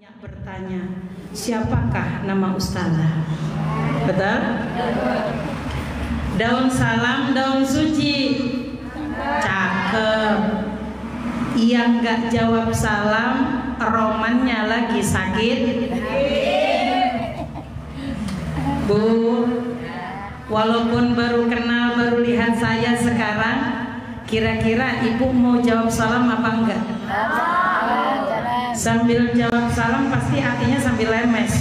banyak bertanya, siapakah nama ustazah? Betul? Daun salam, daun suci. Cakep. Yang gak jawab salam, romannya lagi sakit. Bu, walaupun baru kenal, baru lihat saya sekarang, kira-kira ibu mau jawab salam apa enggak? Sambil jawab salam pasti hatinya sambil lemes.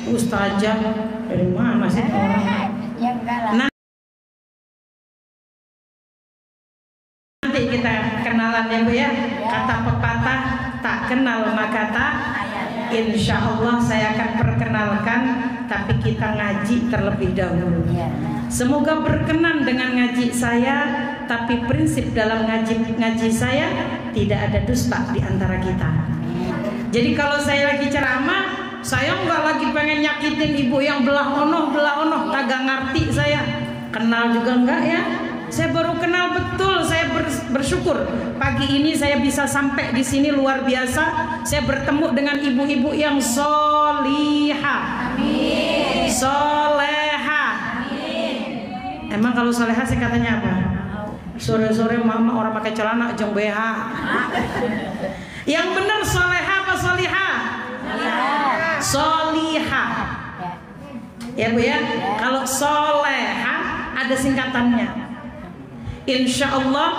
Ustazah dari mana sih orang? Nanti kita kenalan ya Bu ya. Kata pepatah, tak kenal maka tak. Insya Allah saya akan perkenalkan, tapi kita ngaji terlebih dahulu. Semoga berkenan dengan ngaji saya, tapi prinsip dalam ngaji saya tidak ada dusta di antara kita. Jadi kalau saya lagi ceramah, saya nggak lagi pengen nyakitin ibu yang belah onoh, kagak ngerti saya. Kenal juga enggak ya? Saya baru kenal betul. Saya bersyukur pagi ini saya bisa sampai di sini, luar biasa. Saya bertemu dengan ibu-ibu yang solihah. Amin. Soleha. Amin. Emang kalau soleha sih katanya apa? Sore-sore mama orang pakai celana jeng BH. Yang benar soleha apa solihah? Solihah. Ya Bu ya. Kalau soleha ada singkatannya. Insya Allah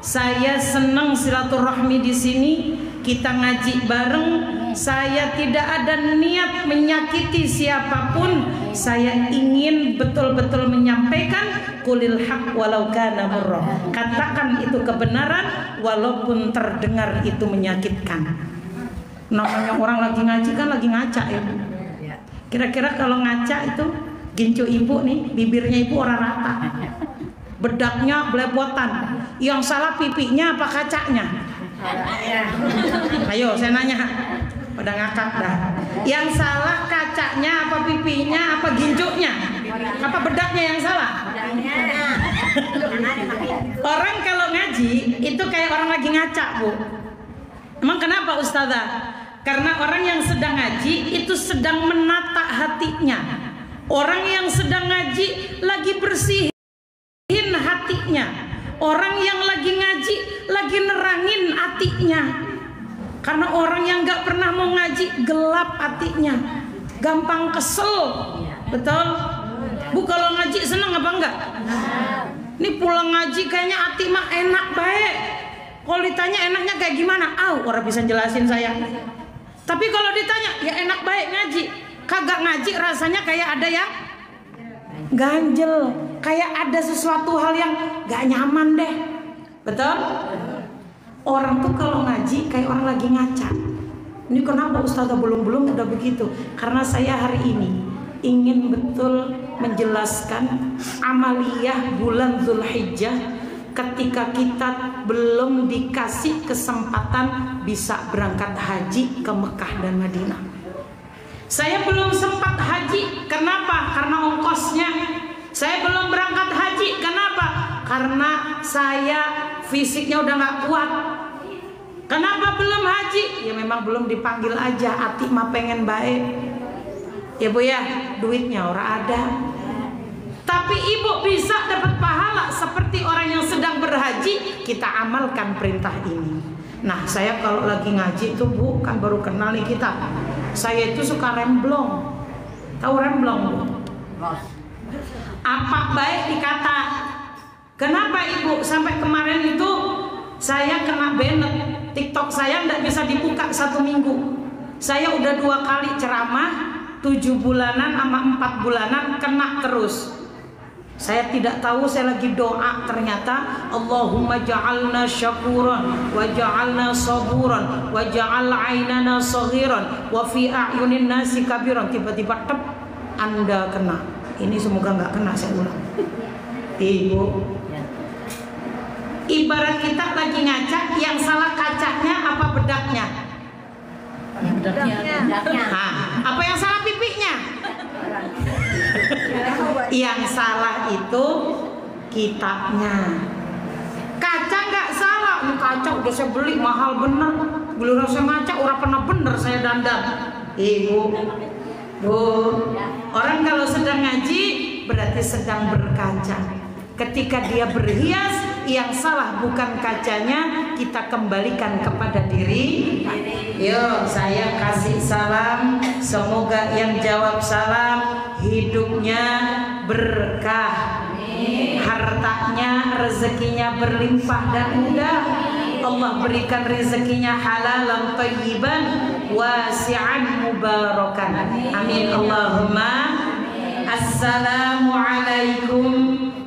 saya senang silaturahmi di sini. Kita ngaji bareng. Saya tidak ada niat menyakiti siapapun. Saya ingin betul-betul menyampaikan qulil haq walau kana murra. Katakan itu kebenaran walaupun terdengar itu menyakitkan. Namanya orang lagi ngaji kan lagi ngaca ya. Kira-kira kalau ngaca itu gincu ibu nih, bibirnya ibu orang rata. Bedaknya belepotan. Yang salah pipinya apa kacanya? Ayo saya nanya. Pada ngakak dah. Yang salah kacanya apa pipinya apa gincunya? Apa bedaknya yang salah? Orang kalau ngaji itu kayak orang lagi ngaca Bu. Emang kenapa ustazah? Karena orang yang sedang ngaji itu sedang menata hatinya. Orang yang sedang ngaji lagi bersihin hatinya. Orang yang lagi ngaji lagi nerangin hatinya. Karena orang yang gak pernah mau ngaji gelap hatinya, gampang kesel. Betul? Bu kalau ngaji seneng apa enggak? Ini pulang ngaji kayaknya hati mah enak baik. Kalau ditanya enaknya kayak gimana? Orang bisa jelasin saya. Tapi kalau ditanya ya enak baik ngaji, kagak ngaji rasanya kayak ada yang ganjel, kayak ada sesuatu hal yang gak nyaman deh. Betul? Orang tuh kalau ngaji kayak orang lagi ngaca. Ini kenapa ustazah belum udah begitu? Karena saya hari ini ingin betul menjelaskan amaliyah bulan Zulhijjah ketika kita belum dikasih kesempatan bisa berangkat haji ke Mekah dan Madinah. Saya belum sempat haji, kenapa? Karena ongkosnya. Saya belum berangkat haji, kenapa? Karena saya fisiknya udah gak kuat. Kenapa belum haji? Ya memang belum dipanggil aja, hati mah pengen baik. Ya Bu ya, duitnya orang ada. Tapi ibu bisa dapat pahala seperti orang yang sedang berhaji. Kita amalkan perintah ini. Nah saya kalau lagi ngaji itu Bu, kan baru kenal nih kita. Saya itu suka remblong. Tahu remblong Bu? Apa baik dikata. Kenapa Ibu sampai kemarin itu saya kena banned. TikTok saya tidak bisa dibuka 1 minggu. Saya udah 2 kali ceramah, 7 bulanan sama 4 bulanan kena terus. Saya tidak tahu, saya lagi doa ternyata Allahumma ja'alna syakuran wa ja'alna saburan wa ja'al aynana saghiran wa fi a'yunin nasi kabiran. Tiba-tiba tep, Anda kena. Ini semoga nggak kena, saya ulang. Ibu, ibarat kita lagi ngaca, yang salah kacanya apa bedaknya? Bedaknya. Apa yang salah pipinya? Yang salah itu kitanya. Kaca nggak salah, kaca udah saya beli mahal bener. Belum saya ngaca, orang pernah bener saya dandan. Ibu, Bu, orang kalau sedang ngaji berarti sedang berkaca. Ketika dia berhias, yang salah bukan kacanya, kita kembalikan kepada diri. Yuk, saya kasih salam. Semoga yang jawab salam hidupnya berkah, hartanya, rezekinya berlimpah dan mudah. Allah berikan rezekinya halalan thayyiban wasi'an mubarakan. Amin Allahumma. Assalamualaikum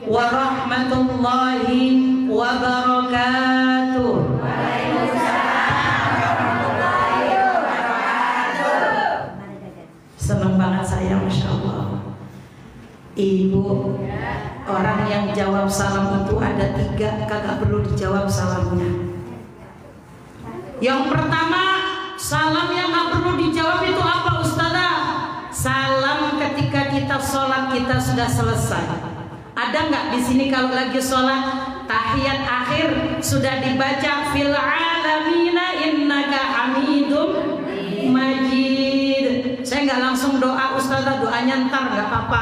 warahmatullahi wabarakatuh. Senang banget saya, Masya Allah. Ibu, orang yang jawab salam itu ada 3, kagak perlu dijawab salamnya. Yang pertama, salam yang gak perlu dijawab itu apa, Ustazah? Salam ketika kita sholat kita sudah selesai. Ada nggak di sini kalau lagi sholat tahiyat akhir sudah dibaca fil alamina innaka hamidum majid? Saya nggak langsung doa, Ustazah, doanya ntar nggak apa-apa.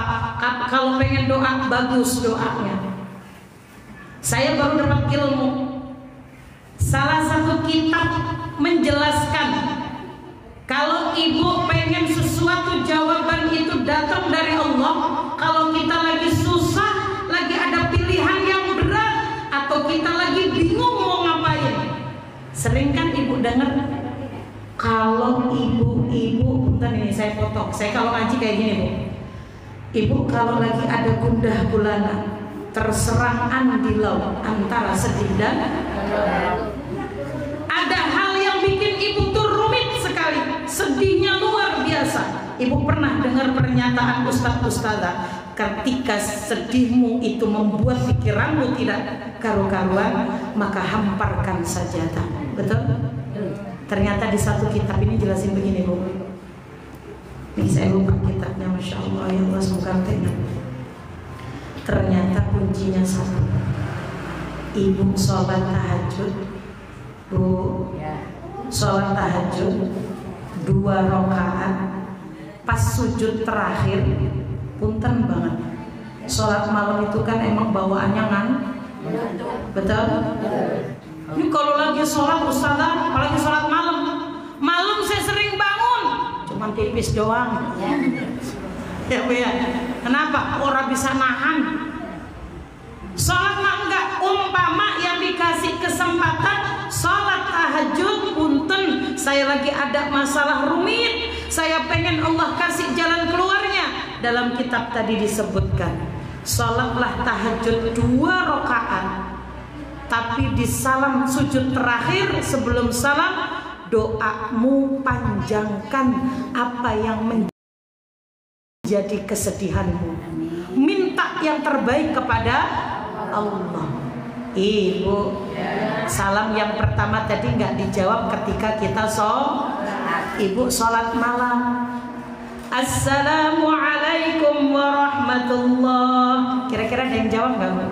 Kalau pengen doa bagus doanya. Saya baru dapat ilmu. Salah satu kitab menjelaskan kalau ibu pengen sesuatu jawaban itu datang dari Allah. Kalau kita lagi susah, lagi ada pilihan yang berat, atau kita lagi bingung mau ngapain, sering kan ibu dengar kalau ibu-ibu, bentar ini saya potong. Saya kalau ngaji kayak gini, Bu. Ibu kalau lagi ada gundah gulana, terserang andilau antara sedih dan ada hal yang bikin ibu tuh rumit sekali, sedihnya luar biasa. Ibu pernah dengar pernyataan Ustazah, ketika sedihmu itu membuat pikiranmu tidak karu-karuan, maka hamparkan sajadah. Betul? Ternyata di satu kitab ini jelasin begini, Bu. Ini saya lupa kitabnya, Masya Allah, ya Allah, semoga ingat. Ternyata kuncinya satu. Ibu sholat tahajud, Bu, sholat tahajud 2 rakaat, pas sujud terakhir, punten banget. Sholat malam itu kan emang bawaannya betul? Ini kalau lagi sholat, Ustazah, apalagi sholat malam saya sering bangun, cuman tipis doang. Ya Bu ya. Kenapa? Orang bisa nahan. Sholat mah enggak, umpama yang dikasih kesempatan sholat tahajud, punten, saya lagi ada masalah rumit, saya pengen Allah kasih jalan keluarnya. Dalam kitab tadi disebutkan, sholatlah tahajud 2 rakaat, tapi di salam sujud terakhir sebelum salam, doamu panjangkan apa yang menjadi kesedihanmu. Minta yang terbaik kepada Allah. Ibu, salam yang pertama tadi nggak dijawab ketika kita Ibu sholat malam. Assalamualaikum warahmatullah. Kira-kira ada yang jawab nggak, Bu?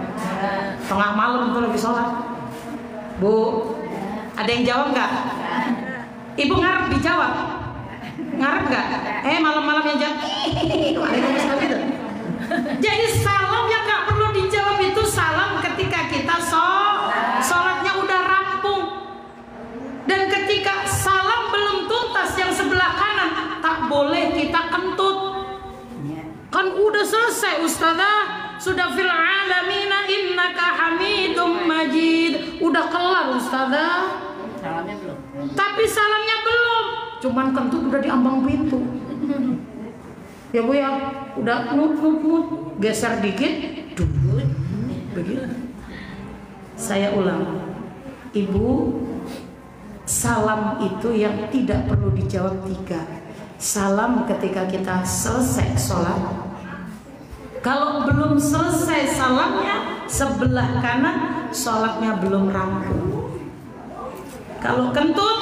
Tengah malam tuh lagi sholat, Bu. Ada yang jawab nggak? Ibu ngarep dijawab? Ngarep nggak? Malam-malam yang jawab. Gitu. Jadi salam yang nggak perlu dijawab itu salam ketika kita sholatnya udah rampung. Dan ketika salam belum tuntas yang sebelah kanan, tak boleh kita kentut. Kan udah selesai, Ustazah, sudah fil alamina innaka hamidum majid, udah kelar, Ustazah. Salamnya belum. Tapi salamnya belum, cuman kentut udah di ambang pintu. Ya Bu ya, udah nut, geser dikit, begitu. Saya ulang, Ibu, salam itu yang tidak perlu dijawab 3. Salam ketika kita selesai sholat. Kalau belum selesai salamnya, sebelah kanan sholatnya belum rampung. Kalau kentut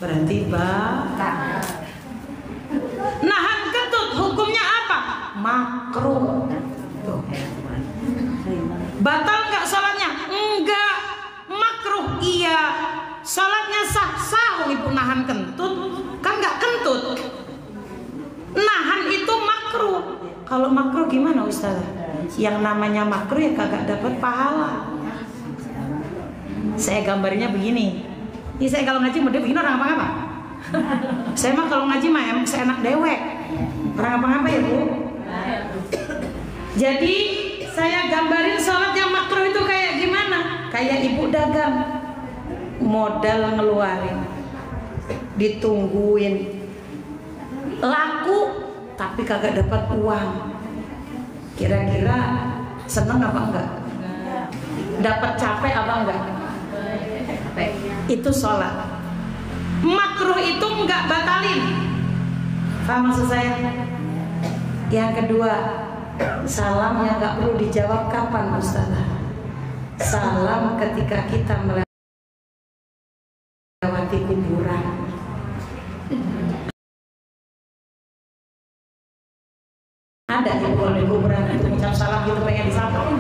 berarti nahan kentut hukumnya apa? Makruh. Batal nggak sholatnya? Enggak. Makruh iya. nahan kentut, kan nggak kentut. Nahan itu makruh. Kalau makruh gimana Ustazah? Yang namanya makruh ya kagak dapat pahala. Saya gambarnya begini. Ini saya kalau ngaji model begini orang apa-apa. Saya mah kalau ngaji mah seenak dewek. Orang apa-apa ya Bu. Jadi saya gambarin sholat yang makruh itu kayak gimana? Kayak ibu dagang, modal ngeluarin, ditungguin, laku tapi kagak dapat uang. Kira-kira seneng apa enggak? Dapat capek apa enggak? Itu sholat. Makruh itu enggak batalin. Paham maksud saya? Yang kedua, salam yang enggak perlu dijawab kapan Ustazah? Salam ketika kita melewati kuburan. Ada yang kalau di kuburan itu ucap salam gitu pengen disapa.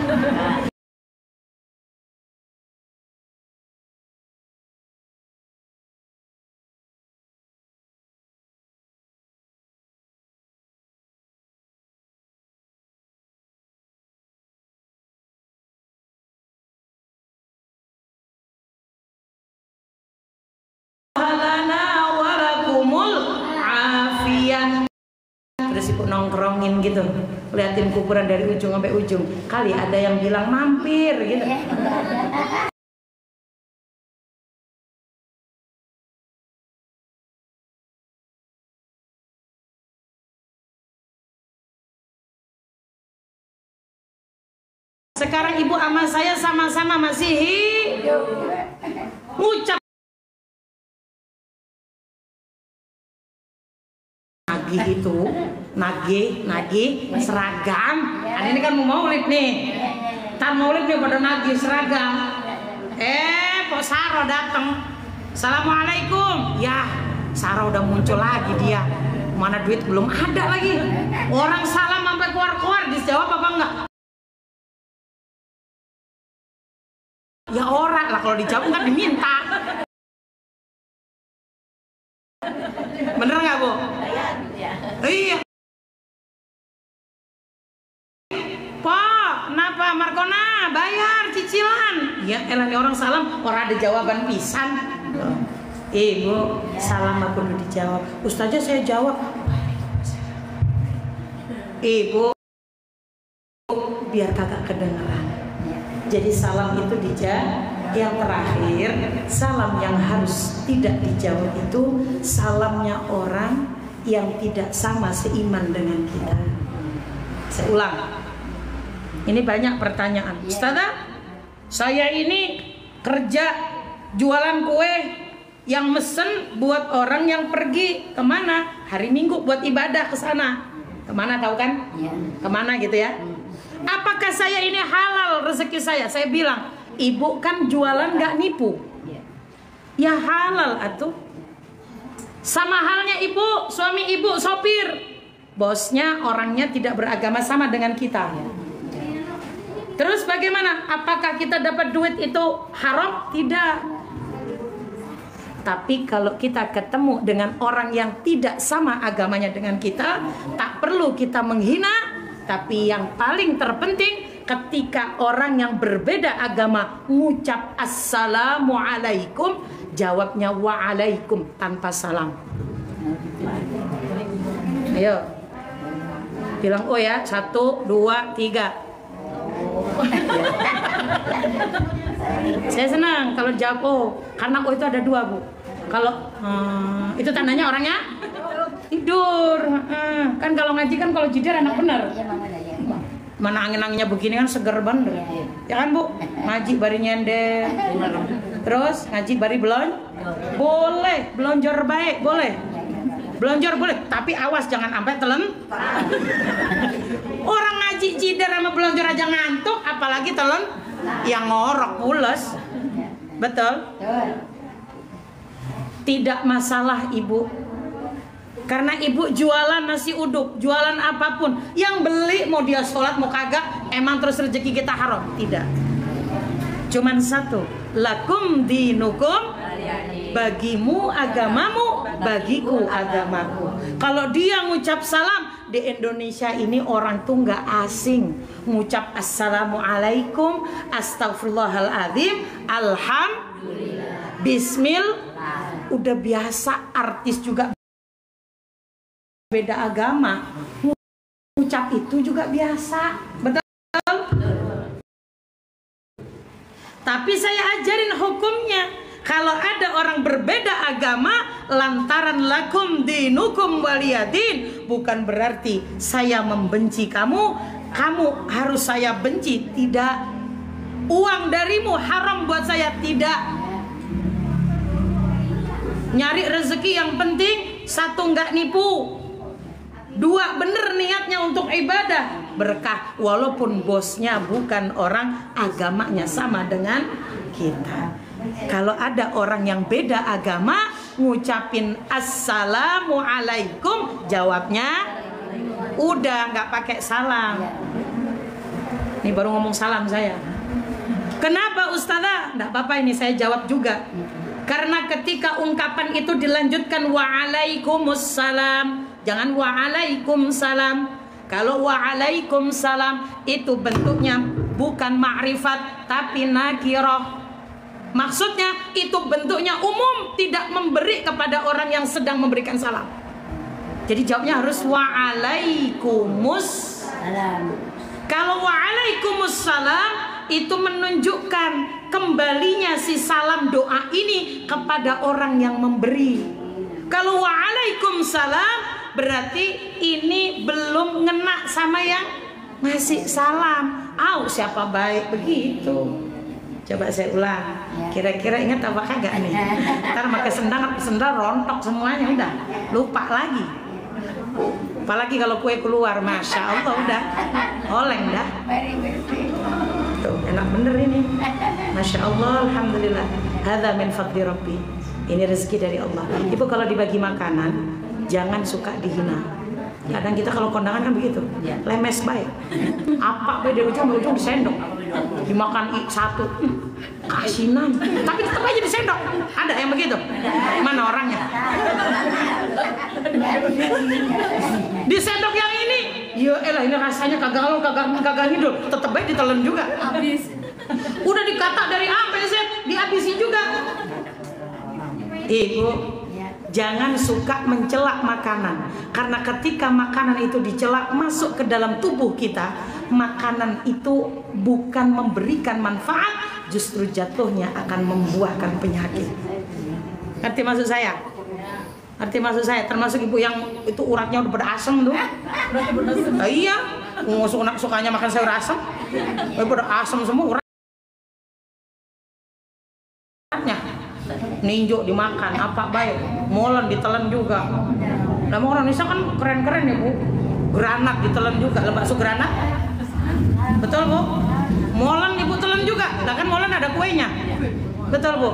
Terus ibu nongkrongin gitu, liatin kuburan dari ujung sampai ujung. Kali ada yang bilang mampir gitu. Sekarang ibu sama saya sama-sama masih hidup. Ngucap nagih itu, nagih seragam. Ini kan mau maulid nih. Tar maulid nih pada nagih seragam. Kok Saro datang. Assalamualaikum. Ya, Saro udah muncul lagi dia. Mana duit belum ada lagi. Orang salam sampai keluar-keluar dijawab apa enggak? Ya orang lah kalau dijawab kan diminta. Bener nggak Bu? Iya. Pak, kenapa Markona bayar cicilan? Ya elah nih orang salam, orang ada jawaban pisan. Bu, salam aku perlu dijawab. Ustazah saya jawab. Bu, biar kakak kedengeran. Jadi salam itu dijawab. Yang terakhir, salam yang harus tidak dijawab itu salamnya orang yang tidak sama seiman dengan kita. Saya ulang. Ini banyak pertanyaan. Ustazah, saya ini kerja jualan kue yang mesen buat orang yang pergi kemana? Hari Minggu buat ibadah ke sana. Kemana tahu kan? Kemana gitu ya? Apakah saya ini halal rezeki saya? Saya bilang, ibu kan jualan gak nipu. Ya halal atuh. Sama halnya ibu, suami ibu sopir. Bosnya orangnya tidak beragama sama dengan kita. Terus bagaimana? Apakah kita dapat duit itu haram? Tidak. Tapi kalau kita ketemu dengan orang yang tidak sama agamanya dengan kita, tak perlu kita menghina. Tapi yang paling terpenting, ketika orang yang berbeda agama ngucap assalamualaikum, jawabnya waalaikum tanpa salam. Ayo bilang oh ya, 1, 2, 3. Saya senang kalau jawab oh, karena oh itu ada 2 Bu. Kalau itu tandanya orangnya tidur. Kan kalau ngaji kan kalau jidar enak bener. Mana angin-anginnya begini kan seger bener. Ya kan Bu? Ngaji bari nyender. Terus ngaji bari belon. Boleh, belonjor baik, boleh. Belonjor boleh, tapi awas jangan sampai telen. Orang ngaji jidar sama belonjor aja ngantuk, apalagi telen yang ngorok pules. Betul? Tidak masalah Ibu. Karena ibu jualan nasi uduk, jualan apapun, yang beli mau dia sholat mau kagak, emang terus rezeki kita haram? Tidak. Cuman satu, lakum dinukum bagimu agamamu, bagiku agamaku. Kalau dia ngucap salam, di Indonesia ini orang tuh nggak asing ngucap assalamualaikum, astagfirullahaladzim, alhamdulillah, bismillah. Udah biasa. Artis juga beda agama ngucap itu juga biasa, betul? Tapi saya ajarin hukumnya. Kalau ada orang berbeda agama, lantaran lakum dinukum waliyadin, bukan berarti saya membenci kamu, kamu harus saya benci. Tidak. Uang darimu haram buat saya, tidak. Nyari rezeki yang penting, satu nggak nipu, dua bener niatnya untuk ibadah, berkah. Walaupun bosnya bukan orang agamanya sama dengan kita. Kalau ada orang yang beda agama ngucapin assalamualaikum, jawabnya udah nggak pakai salam. Ini baru ngomong salam saya. Kenapa Ustazah? Nggak apa-apa, ini saya jawab juga. Karena ketika ungkapan itu dilanjutkan waalaikumsalam, jangan waalaikumsalam. Kalau waalaikumsalam itu bentuknya bukan ma'rifat tapi nakirah. Maksudnya itu bentuknya umum, tidak memberi kepada orang yang sedang memberikan salam. Jadi jawabnya harus waalaikumsalam. Kalau waalaikumsalam itu menunjukkan kembalinya si salam doa ini kepada orang yang memberi. Kalau waalaikumsalam berarti ini belum ngena sama yang ngasih salam. Siapa baik begitu. Coba saya ulang. Kira-kira ingat apa kagak nih? Ntar pakai sendal rontok semuanya, udah lupa lagi. Apalagi kalau kue keluar, masya Allah udah oleng dah. Tuh, enak bener ini. Masya Allah, alhamdulillah. Hadza min fadli Rabbi. Ini rezeki dari Allah. Ibu kalau dibagi makanan, jangan suka dihina. Kadang kita kalau kondangan kan begitu, lemes baik. Apa baik dari ujung disendok, dimakan satu, kasinan. Tapi tetap aja disendok. Ada yang begitu? Mana orangnya? Disendok yang ini, ya elah ini rasanya kagak hidup, tetap aja ditelan juga. Habis. Udah dikata dari A sampai Z, dihabisin juga. Ibu, jangan suka mencela makanan, karena ketika makanan itu dicela masuk ke dalam tubuh kita, makanan itu bukan memberikan manfaat, justru jatuhnya akan membuahkan penyakit. Ngerti maksud saya? Ngerti maksud saya? Termasuk ibu yang itu uratnya udah pada asem tuh. Iya, sukanya makan sayur asem, udah asem semua uratnya. Ninjo dimakan, apa baik, molen ditelan juga. Nah, orang Indonesia kan keren-keren ya Bu. Granat ditelan juga, bakso granat. Betul Bu? Molen ibu telan juga. Nah kan molen ada kuenya. Betul Bu?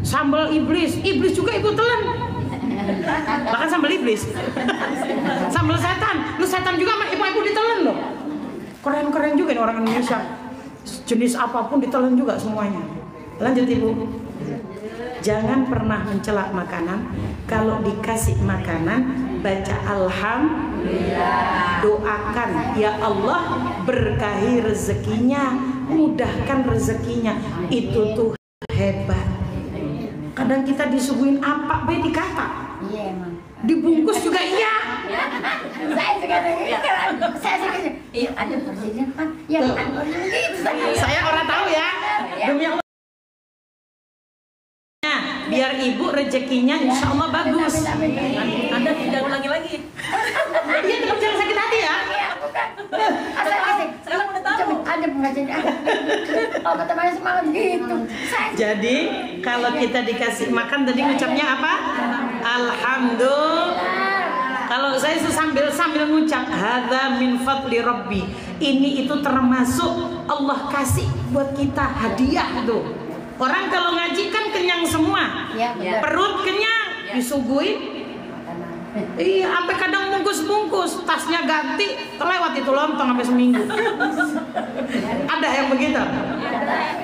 Sambal iblis juga ibu telan. Bahkan sambal iblis. Sambal setan, lu setan juga sama ibu ditelan loh. Keren-keren juga nih orang Indonesia. Jenis apapun ditelan juga semuanya. Lanjut Ibu. Jangan pernah mencela makanan. Kalau dikasih makanan, baca alhamdulillah. Doakan, ya Allah berkahi rezekinya, mudahkan rezekinya. Itu tuh hebat. Kadang kita disuguhin apa, baik dikata. Iya emang. Dibungkus juga iya. Saya sekarang iya ada presiden kan. Ya saya orang tahu ya. Demi Allah. Biar ibu rezekinya insya Allah bagus. Anda tidak ulangi lagi. Iya, tetap jangan sakit hati ya. Sekarang udah tahu. Ada pengajian. Oh, teman semangat gitu. Jadi kalau kita dikasih makan tadi ngucapnya apa? Alhamdulillah. Kalau saya sambil ngucap hadza min fadli Rabbi. Ini itu termasuk Allah kasih buat kita hadiah tuh. Orang kalau ngaji kan kenyang semua, ya, perut kenyang, ya. Disuguhin, iya, sampai kadang bungkus-bungkus, tasnya ganti, terlewat itu lontong sampai seminggu. Ada yang begitu?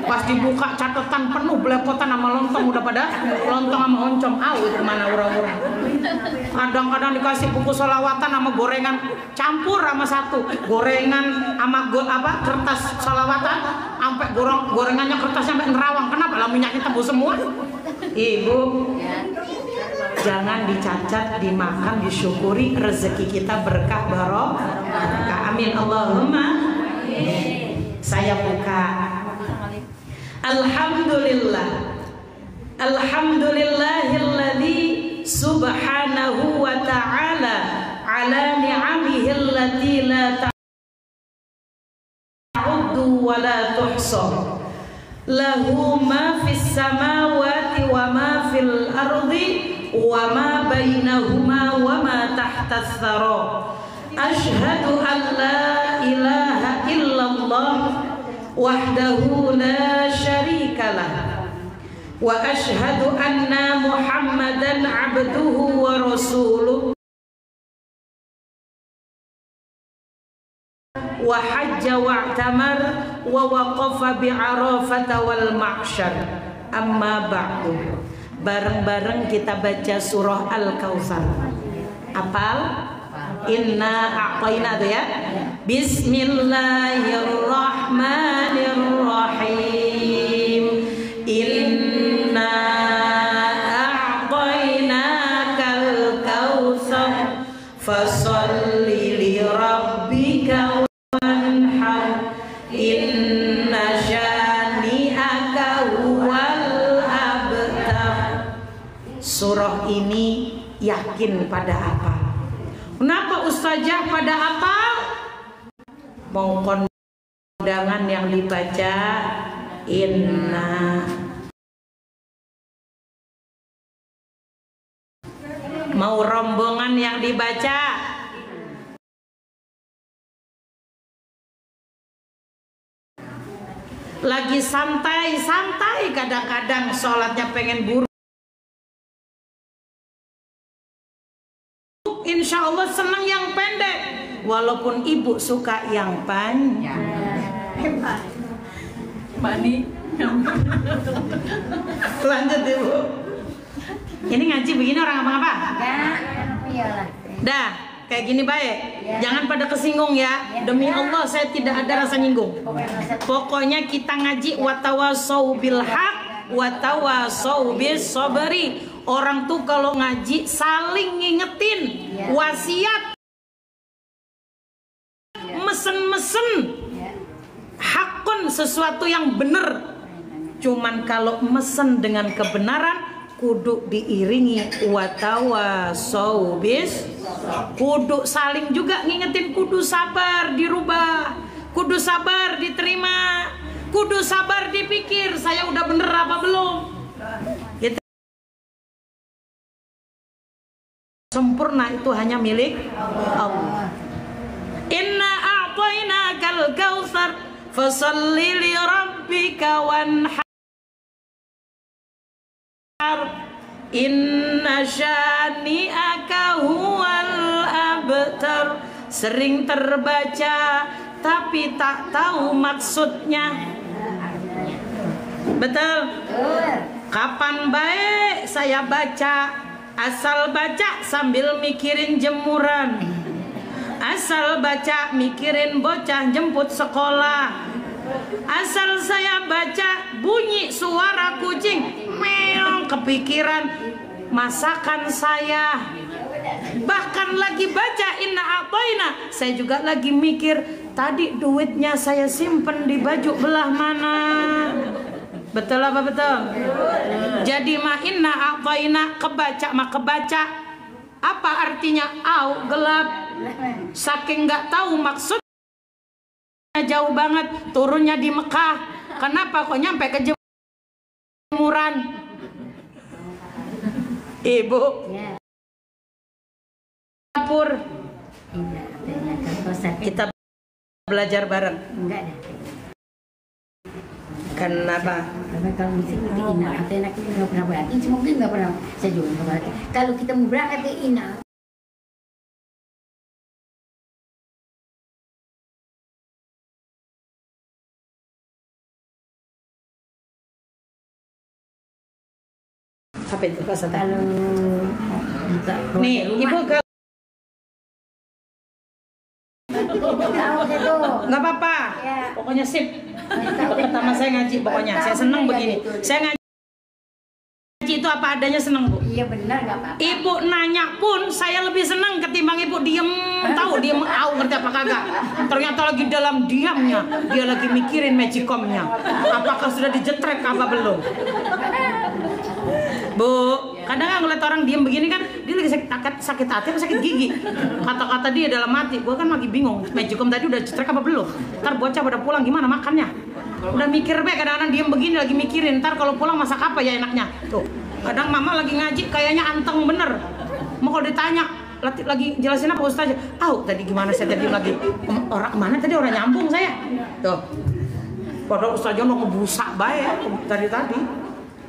Pas dibuka catatan penuh belepotan sama lontong, udah pada lontong sama oncom. Itu mana ura-ura. Kadang-kadang dikasih buku sholawatan sama gorengan campur sama satu. Gorengan sama kertas sholawatan, sampai gorengannya kertasnya sampai nerawang. Kenapa? Lah minyaknya tembus semua. Ibu, jangan dicacat, dimakan, disyukuri, rezeki kita berkah barokah. Amin Allahumma. Saya buka. Alhamdulillah. Alhamdulillahilladzi subhanahu wa ta'ala ala ni'amihi allati la ta'uddu wa la tuhsa. Lahu ma fis samawati wa ma fil ardi wa ma bainahuma wa ma tahta tsara. Ashhadu an la ilaha illallah wahdahu la syarikalah wa ashhadu anna Muhammadan abduhu wa rasuluh wa hajja wa'tamar wa waqafa bi'arafata wal mahsyar. Amma ba'du. Bareng-bareng kita baca surah Al-Kautsar. Apal? Inna a'tayna ya. Bismillahirrahmanirrahim. Inna a'tainakal kautsar fasholli li rabbika wanhar. Inna syani'aka huwal abtar. Surah ini yakin pada apa? Kenapa Ustazah pada apa? Mau kondangan yang dibaca inna. Mau rombongan yang dibaca lagi santai-santai, kadang-kadang sholatnya pengen buru. Insya Allah senang yang pendek, walaupun ibu suka yang panjang. Hebat. Bani. Lanjut ibu. Ini ngaji begini orang apa-apa? Dah, kayak gini baik. Jangan pada kesinggung ya. Demi Allah saya tidak ada rasa nyinggung. Pokoknya kita ngaji watawasau bil haq, watawasau bis sabri. Orang tuh kalau ngaji saling ngingetin, wasiat, mesen-mesen, hakun, sesuatu yang benar. Cuman kalau mesen dengan kebenaran, kudu diiringi watawasau bis, kudu saling juga ngingetin, kudu sabar dirubah, kudu sabar diterima, kudu sabar dipikir, saya udah bener apa belum. Gitu. Sempurna itu hanya milik Allah. Inna a'tainakal kautsar fasholli li rabbika wanhar. Inna syani'aka huwal abtar. Sering terbaca tapi tak tahu maksudnya. Betul? Kapan baik saya baca? Asal baca sambil mikirin jemuran, asal baca mikirin bocah jemput sekolah, asal saya baca bunyi suara kucing meong, kepikiran masakan saya. Bahkan lagi baca inna a'tayna, saya juga lagi mikir tadi duitnya saya simpen di baju belah mana. Betul apa betul? Jadi ma inna a'tayna, kebaca mah kebaca. Apa artinya au gelap? Saking nggak tahu maksudnya, jauh banget, turunnya di Mekah. Kenapa kok nyampe ke jemuran? Ibu dapur. Kita belajar bareng. Enggak ada. Kenapa? Karena kalau misalnya ke Ina, atau anak kita nggak pernah berarti, mungkin nggak pernah, saya juga nggak berarti. Kalau kita mau berangkat ke Ina, Apa itu Pak Ustazah? Kalau Nih, Ibu ke nggak apa-apa. Ya. Pokoknya sip. Pertama saya ngaji pokoknya. Saya senang begini. Saya ngaji itu apa adanya, senang Bu. Iya benar, nggak apa-apa. Ibu nanya pun saya lebih senang ketimbang Ibu diem, tahu diem, ngerti apa kagak. Ternyata lagi dalam diamnya dia lagi mikirin magicomnya. Apakah sudah dijetrek apa belum? Bu, kadang kan ngeliat orang diem begini kan, dia lagi sakit hati atau sakit gigi. Kata-kata dia dalam hati, gua kan lagi bingung. Magicom tadi udah jetrek apa belum? Ntar bocah pada pulang gimana makannya? Udah mikir be, kadang-kadang diem begini lagi mikirin, ntar kalau pulang masak apa ya enaknya. Tuh, kadang mama lagi ngaji kayaknya anteng bener. Mau kalau ditanya lagi jelasin apa Ustaz? Tadi gimana saya tadi lagi orang mana tadi orang nyambung saya. Tuh. Padahal Ustaz mau ngebusak bae tadi.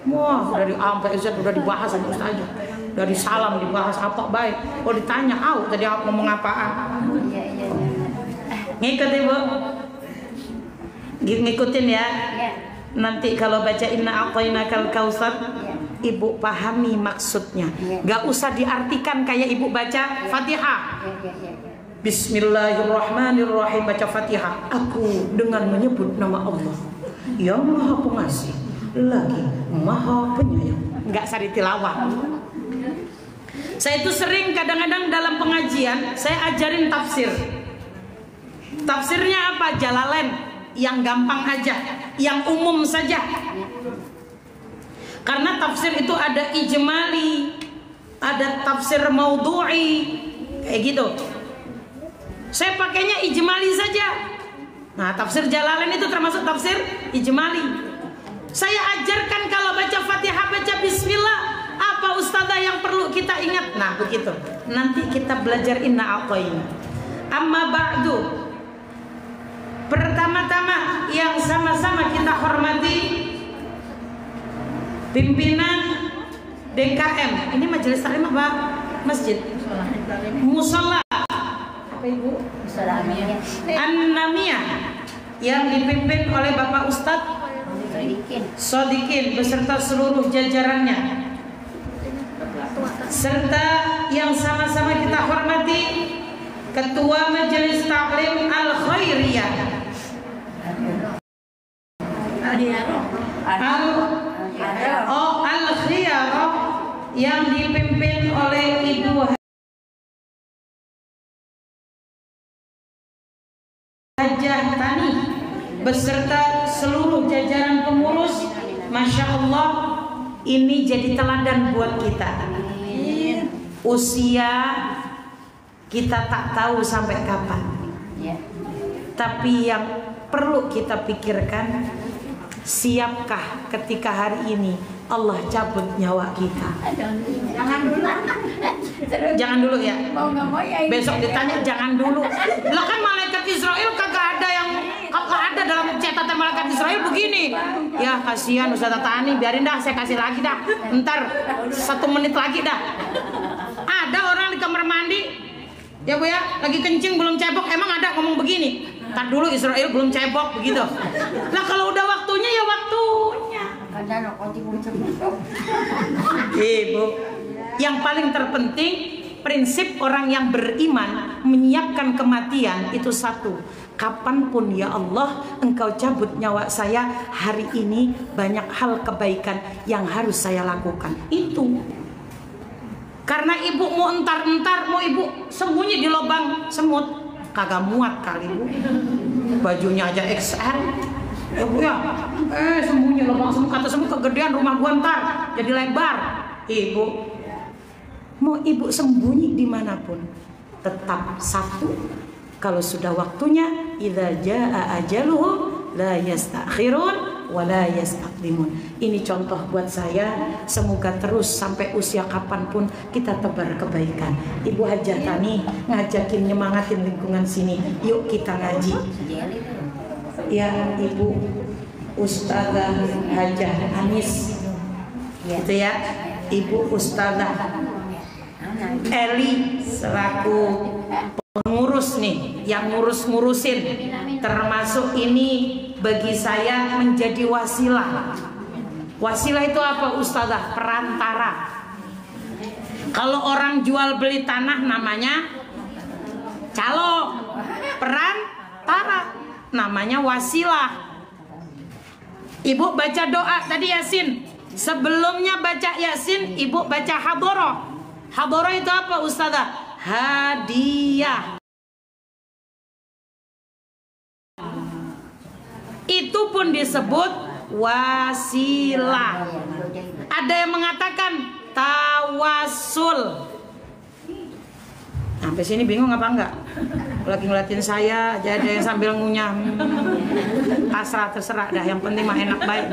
Wah, dari A sampai Z udah dibahas sama Ustaz. Dari salam dibahas apa baik. Kalau ditanya, tadi ngomong apaan? Iya. Ngikut Ibu. Ngikutin ya. Iya. Nanti kalau baca inna a'tainakal kautsar, Ibu pahami maksudnya. Gak usah diartikan kayak Ibu baca Fatihah. Iya. Bismillahirrahmanirrahim, baca Fatihah. Aku dengan menyebut nama Allah yang Maha Pengasih lagi Maha Penyayang. Nggak usah ditilawah. Saya itu sering kadang-kadang dalam pengajian saya ajarin tafsir. Tafsirnya apa? Jalalain, yang gampang aja, yang umum saja. Karena tafsir itu ada ijmali, ada tafsir maudhu'i, kayak gitu. Saya pakainya ijmali saja. Nah, tafsir Jalalain itu termasuk tafsir ijmali. Saya ajarkan kalau baca Fatihah baca bismillah, apa ustazah yang perlu kita ingat? Nah, begitu. Nanti kita belajar inna a'taina. Amma ba'du. Pertama-tama yang sama-sama kita hormati pimpinan DKM. Ini majelis taklim apa? Masjid. Musala. Apa Ibu? Musala An-Namiyah yang dipimpin oleh Bapak Ustadz Sodikin beserta seluruh jajarannya, serta yang sama-sama kita hormati Ketua Majelis Taklim Al-Khairiyah Al-Khiyarah yang dipimpin oleh Ibu Hajah Tani beserta seluruh jajaran pengurus. Masya Allah, ini jadi teladan buat kita. Usia kita tak tahu sampai kapan, tapi yang perlu kita pikirkan, siapkah ketika hari ini Allah cabut nyawa kita? Jangan dulu ya. Besok ditanya jangan dulu. Lah kan malaikat Israel kagak ada dalam catatan malaikat Israel begini. Ya kasihan Ustazah Tani, biarin dah saya kasih lagi dah. Ntar 1 menit lagi dah. Ada orang di kamar mandi, ya Bu ya, lagi kencing belum cebok, emang ada ngomong begini. Ntar dulu Israel belum cebok begitu. Lah kalau udah waktunya ya waktunya. Ibu, yang paling terpenting prinsip orang yang beriman menyiapkan kematian itu satu. Kapanpun ya Allah Engkau cabut nyawa saya, hari ini banyak hal kebaikan yang harus saya lakukan. Itu. Karena Ibu mau entar-entar, mau Ibu sembunyi di lubang semut, kagak muat kali Bu. Bajunya aja XL. Ya Bu ya, sembunyi lubang semut, kata semut kegedean rumah gua ntar jadi lebar. Ibu, mau Ibu sembunyi dimanapun, tetap satu. Kalau sudah waktunya, idza jaa ajaluhum la yastakhirun wa la yastaqdimun. Ini contoh buat saya. Semoga terus sampai usia kapanpun kita tebar kebaikan. Ibu Hajah Tani ngajakin, nyemangatin lingkungan sini. Yuk kita ngaji. Ya Ibu Ustazah Hajah Anis, gitu ya. Ibu Ustazah Eli selaku pengurus nih, yang ngurus-ngurusin, termasuk ini bagi saya menjadi wasilah Wasilah itu apa Ustazah? Perantara. Kalau orang jual beli tanah namanya calo, perantara namanya wasilah. Ibu baca doa tadi Yasin. Sebelumnya baca Yasin, ibu baca hadoroh. Hadoroh itu apa Ustazah? Hadiah. Itu pun disebut wasilah. Ada yang mengatakan tawasul. Sampai sini bingung apa enggak? Lagi ngeliatin saya aja, ada yang sambil ngunyah. Pasrah, terserah dah, yang penting mah enak baik,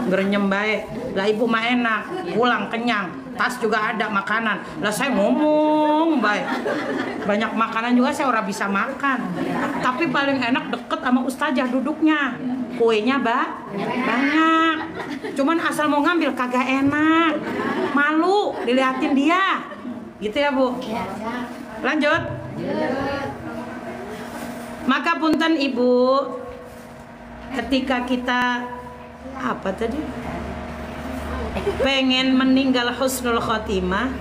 berenyem baik. Lah ibu mah enak, pulang kenyang, tas juga ada makanan. Lah saya ngomong baik, banyak makanan juga saya ora bisa makan. Tapi paling enak deket sama ustazah duduknya, kuenya banyak. Cuman asal mau ngambil kagak enak, malu diliatin dia, gitu ya Bu. Lanjut. Maka punten ibu, ketika kita apa tadi pengen meninggal husnul khotimah,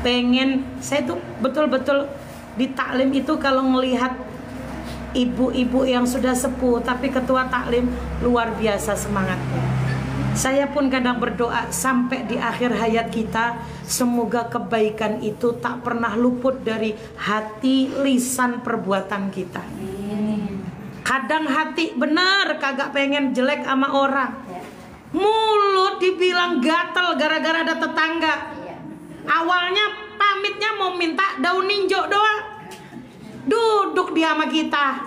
pengen, saya tuh betul-betul di taklim itu kalau ngelihat ibu-ibu yang sudah sepuh tapi ketua taklim luar biasa semangatnya. Saya pun kadang berdoa sampai di akhir hayat kita, semoga kebaikan itu tak pernah luput dari hati, lisan, perbuatan kita. Kadang hati benar kagak pengen jelek sama orang, mulut dibilang gatel gara-gara ada tetangga. Awalnya pamitnya mau minta daun ninjo doang, duduk dia sama kita,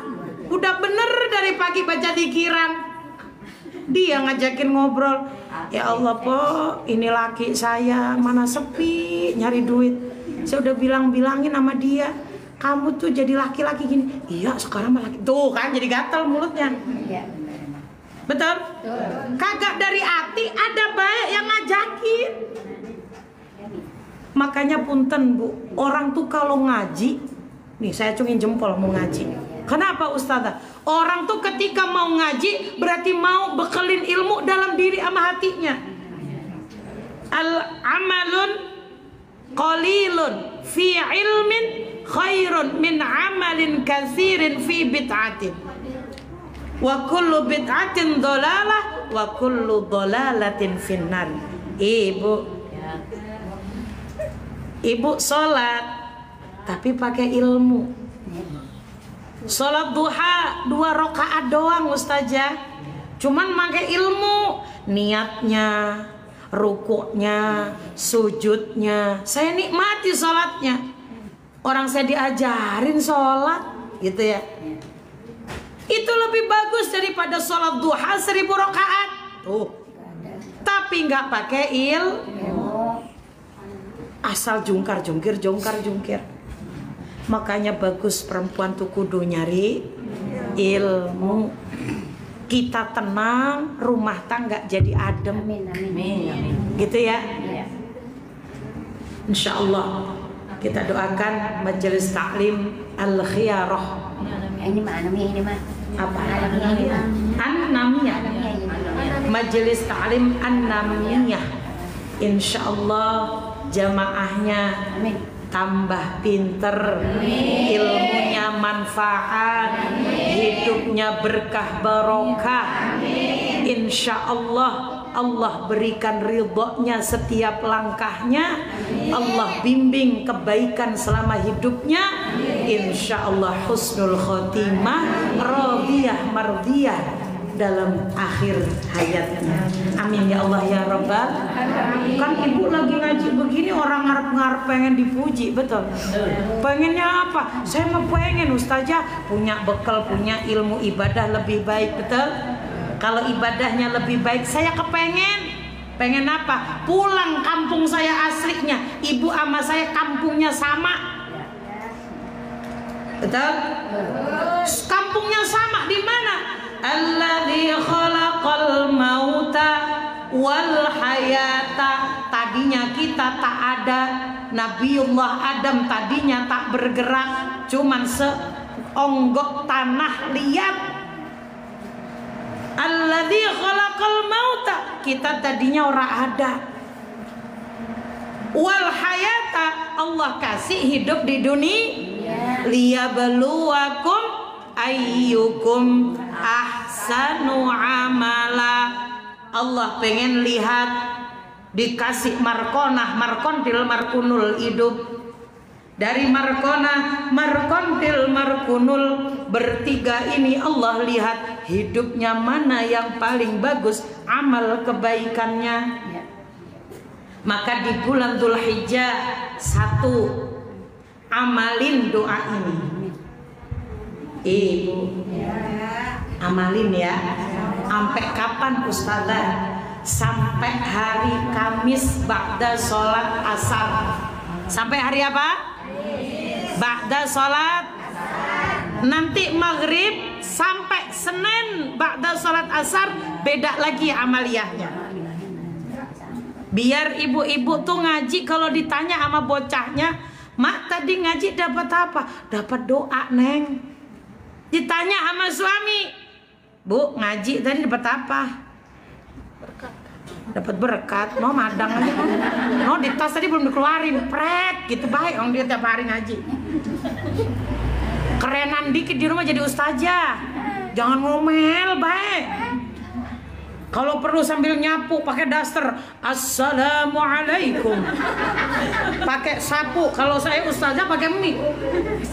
udah bener dari pagi baca dikiran, dia ngajakin ngobrol. Ya Allah po, ini laki saya mana sepi nyari duit. Saya udah bilangin sama dia, kamu tuh jadi laki-laki gini. Iya sekarang malah laki. Tuh kan jadi gatal mulutnya. Betul? Kagak dari hati, ada baik yang ngajakin. Makanya punten Bu, orang tuh kalau ngaji, nih saya cungin jempol mau ngaji. Kenapa Ustazah? Orang tuh ketika mau ngaji berarti mau bekelin ilmu dalam diri sama hatinya. Al-amalun qalilun fi ilmin khairun min amalin katsirin fi bid'atin. Wa kullu bid'atin dhalalah wa kullu dhalalatin finnar. Ibu sholat tapi pakai ilmu. Sholat duha 2 rakaat doang Ustazah, cuman pakai ilmu, niatnya, rukuknya, sujudnya, saya nikmati sholatnya. Orang saya diajarin sholat gitu ya, itu lebih bagus daripada sholat duha 1000 rakaat tuh, tapi nggak pakai ilmu, asal jungkar-jungkir. Makanya bagus perempuan tuh kudu nyari ilmu. Kita tenang, rumah tangga jadi adem. Amin. Gitu ya. Insya Allah kita doakan majelis taklim al-khiyarah. Ini mah apa? An-namiyah. Majelis taklim an-namiyah. Insya Allah jamaahnya tambah pinter, ilmunya manfaat, hidupnya berkah barokah. Insya Allah Allah berikan ridhonya setiap langkahnya, Allah bimbing kebaikan selama hidupnya. Insya Allah husnul khotimah, radiyah mardiyah dalam akhir hayatnya. Amin ya Allah ya Rabbal. Kan ibu lagi ngaji begini orang ngarep-ngarep pengen dipuji, betul? Pengennya apa? Saya mau pengen Ustazah punya bekal, punya ilmu ibadah lebih baik, betul? Kalau ibadahnya lebih baik, saya pengen apa? Pulang kampung saya aslinya, ibu ama saya kampungnya sama, betul? Kampungnya sama di mana? Alladzi khalaqal mauta wal hayata. Tadinya kita tak ada, Nabiullah Adam tadinya tak bergerak, cuman seonggok tanah liat. Alladzi khalaqal mauta, kita tadinya ora ada. Wal hayata, Allah kasih hidup di dunia. Liyabluwakum ayyukum ahsanu amala. Allah pengen lihat, dikasih markonah, markontil markunul hidup. Dari markonah, markontil markunul, bertiga ini Allah lihat hidupnya mana yang paling bagus amal kebaikannya. Maka di bulan Dzulhijjah 1 amalin doa ini. Ibu amalin ya. Sampai kapan Ustazah? Sampai hari Kamis ba'da sholat asar. Sampai hari apa? Ba'da sholat. Nanti maghrib sampai Senin ba'da sholat asar, beda lagi amaliyahnya. Biar ibu-ibu tuh ngaji, kalau ditanya sama bocahnya, mak tadi ngaji dapat apa? Dapat doa, Neng. Ditanya sama suami, Bu, ngaji tadi dapat apa? Dapat berkat. No, madang aja. No, di tas tadi belum dikeluarin, pret gitu. Baik orang dia tiap hari ngaji. Kerenan dikit di rumah jadi ustazah. Jangan ngomel, baik. Kalau perlu sambil nyapu pakai daster, assalamualaikum. Pakai sapu. Kalau saya ustazah pakai mic.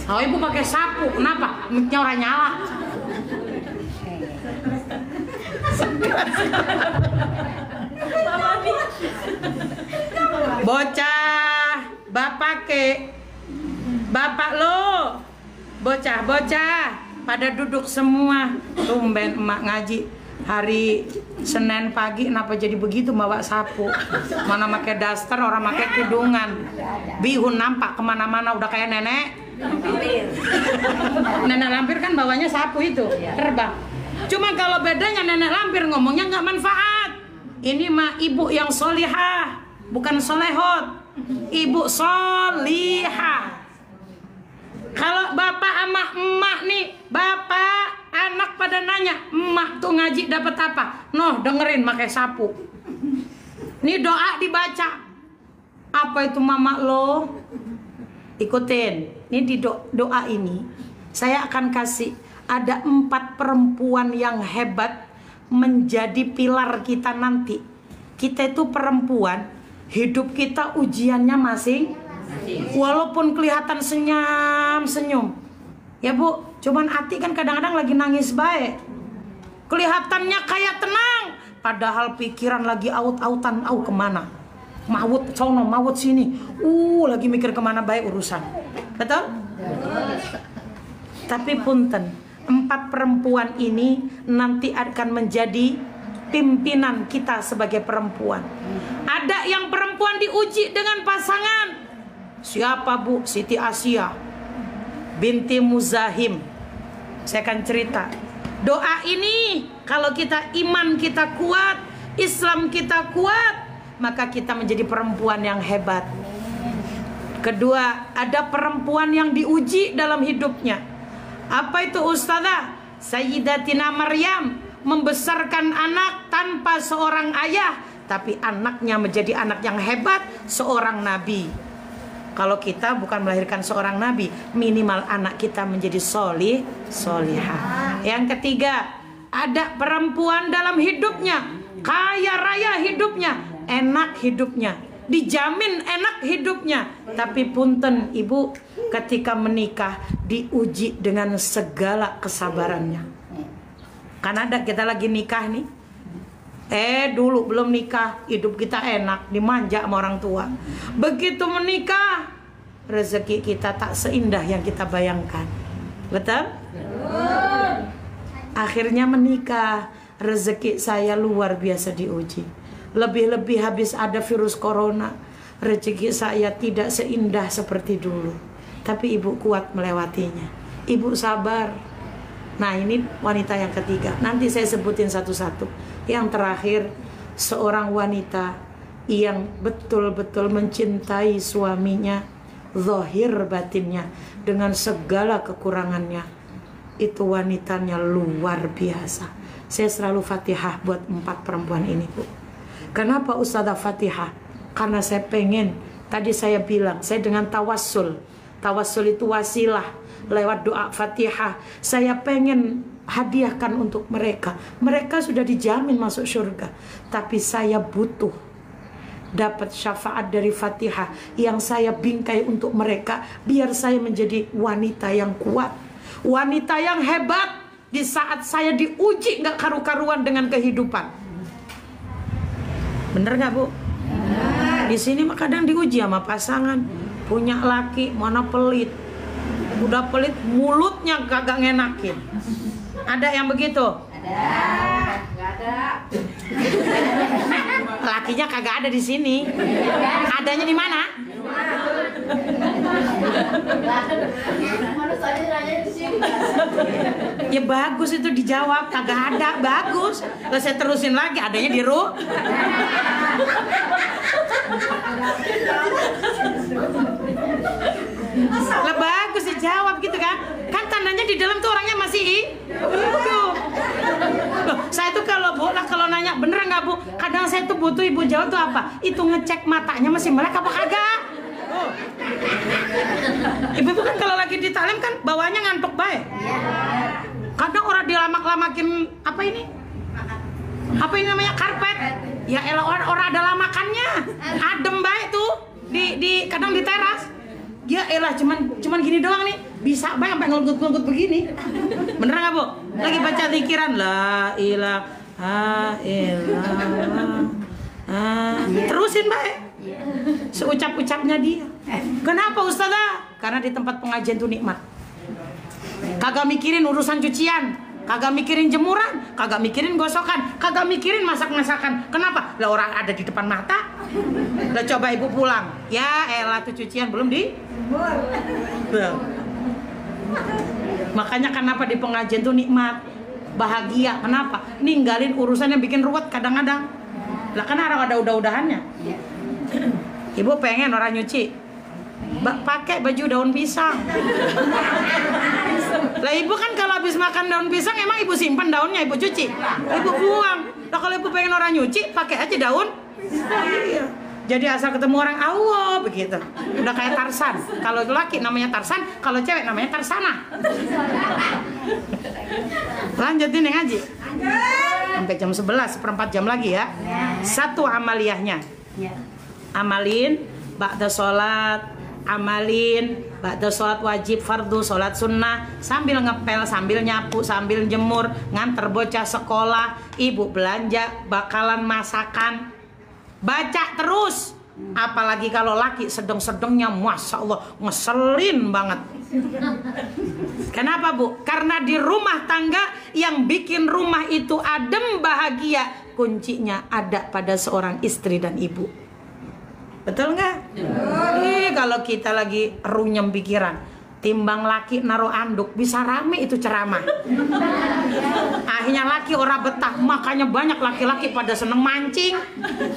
Kalau ibu pakai sapu, kenapa? Micnya orang nyala. Bocah, bapak ke, bapak lo, bocah-bocah pada duduk semua. Tumben emak ngaji hari Senin pagi, kenapa jadi begitu bawa sapu? Mana pakai daster, orang pakai kudungan. Bihun nampak kemana-mana udah kayak nenek. Nenek lampir kan bawanya sapu itu, terbang. Cuma kalau bedanya nenek lampir ngomongnya nggak manfaat. Ini mah ibu yang solihah, bukan solehot. Ibu solihah. Kalau bapak sama emak nih, bapak anak pada nanya, emak tuh ngaji dapat apa? Noh, dengerin pakai sapu. Nih doa dibaca. Apa itu mama lo? Ikutin. Ini di doa ini saya akan kasih ada 4 perempuan yang hebat menjadi pilar kita nanti. Kita itu perempuan, hidup kita ujiannya masing. Walaupun kelihatan senyum, ya Bu, cuman hati kan kadang-kadang lagi nangis baik. Kelihatannya kayak tenang, padahal pikiran lagi aut-autan, kemana? Maut sono, maut sini. Lagi mikir kemana baik urusan. Betul? Tapi punten, 4 perempuan ini nanti akan menjadi pimpinan kita sebagai perempuan. Ada yang perempuan diuji dengan pasangan. Siapa Bu? Siti Asia binti Muzahim. Saya akan cerita. Doa ini kalau kita iman kita kuat, Islam kita kuat, maka kita menjadi perempuan yang hebat. Kedua, ada perempuan yang diuji dalam hidupnya. Apa itu Ustazah? Sayyidatina Maryam membesarkan anak tanpa seorang ayah, tapi anaknya menjadi anak yang hebat, seorang nabi. Kalau kita bukan melahirkan seorang nabi, minimal anak kita menjadi solihah. Yang ketiga, ada perempuan dalam hidupnya, kaya raya hidupnya, enak hidupnya, dijamin enak hidupnya. Tapi punten ibu, ketika menikah diuji dengan segala kesabarannya. Kan ada kita lagi nikah nih, dulu belum nikah, hidup kita enak, dimanja sama orang tua. Begitu menikah, rezeki kita tak seindah yang kita bayangkan. Betul? Akhirnya menikah, rezeki saya luar biasa diuji. Lebih-lebih habis ada virus corona, rezeki saya tidak seindah seperti dulu. Tapi ibu kuat melewatinya. Ibu sabar. Nah ini wanita yang ketiga. Nanti saya sebutin satu-satu. Yang terakhir, seorang wanita yang betul-betul mencintai suaminya, zahir batinnya, dengan segala kekurangannya. Itu wanitanya luar biasa. Saya selalu Fatihah buat 4 perempuan ini, Bu. Kenapa Ustazah Fatihah? Karena saya pengen, tadi saya bilang, saya dengan tawassul. Tawassul itu wasilah, lewat doa Fatihah. Saya pengen hadiahkan untuk mereka. Mereka sudah dijamin masuk surga. Tapi saya butuh dapat syafaat dari Fatihah yang saya bingkai untuk mereka, biar saya menjadi wanita yang kuat, wanita yang hebat di saat saya diuji nggak karu-karuan dengan kehidupan. Bener nggak, Bu? Di sini mah kadang diuji sama pasangan, punya laki mana pelit, udah pelit mulutnya kagak ngenakin. Ada yang begitu? Ada. Nggak ada. Lakinya kagak ada di sini. Adanya di mana? Ya bagus itu dijawab, kagak ada, bagus. Lalu saya terusin lagi, adanya di lah bagus dijawab gitu kan? Kan tandanya di dalam tuh orangnya masih hidup. Loh, saya tuh kalau nanya bener nggak, Bu? Kadang saya tuh butuh ibu jawab tuh apa? Itu ngecek matanya masih melek apa kagak? Ibu kan kalau lagi di talim kan bawahnya ngantuk baik. Kadang orang dilamak-lamakin apa ini? Apa ini namanya karpet? Ya elah orang ada lamakannya. Adem baik tuh di kadang di teras. Ya elah cuman gini doang nih. Bisa baik sampai ngelungut-ngelungut begini. Bener nggak, Bu? Lagi baca zikiran la ilaha illallah. Terusin baik. Seucap-ucapnya dia. Kenapa Ustazah? Karena di tempat pengajian tuh nikmat. Kagak mikirin urusan cucian, kagak mikirin jemuran, kagak mikirin gosokan, kagak mikirin masak-masakan. Kenapa? Lah orang ada di depan mata. Lah coba ibu pulang, ya elah tuh cucian belum di. Makanya kenapa di pengajian tuh nikmat, bahagia. Kenapa? Ninggalin urusan yang bikin ruwet kadang-kadang. Lah kan orang ada udah-udahannya. Ibu pengen orang nyuci, pakai baju daun pisang. Lah ibu kan kalau habis makan daun pisang emang ibu simpan daunnya, ibu cuci, ibu buang. Lah kalau ibu pengen orang nyuci, pakai aja daun. Iya. Jadi asal ketemu orang Allah begitu. Udah kayak Tarsan. Kalau laki namanya Tarsan, kalau cewek namanya Tarsana. Lanjutin yang ngaji. Sampai jam 11, seperempat jam lagi ya. Satu amaliyahnya. Amalin ba'da sholat, amalin ba'da sholat wajib, fardu, sholat sunnah, sambil ngepel, sambil nyapu, sambil jemur, nganter bocah sekolah, ibu belanja, bakalan masakan, baca terus. Apalagi kalau laki sedang-sedangnya, masya Allah ngeselin banget. Kenapa, Bu? Karena di rumah tangga yang bikin rumah itu adem bahagia, kuncinya ada pada seorang istri dan ibu. Betul nggak? Kalau kita lagi runyem pikiran, timbang laki naruh anduk, bisa rame itu ceramah. Akhirnya laki ora betah, makanya banyak laki-laki pada seneng mancing.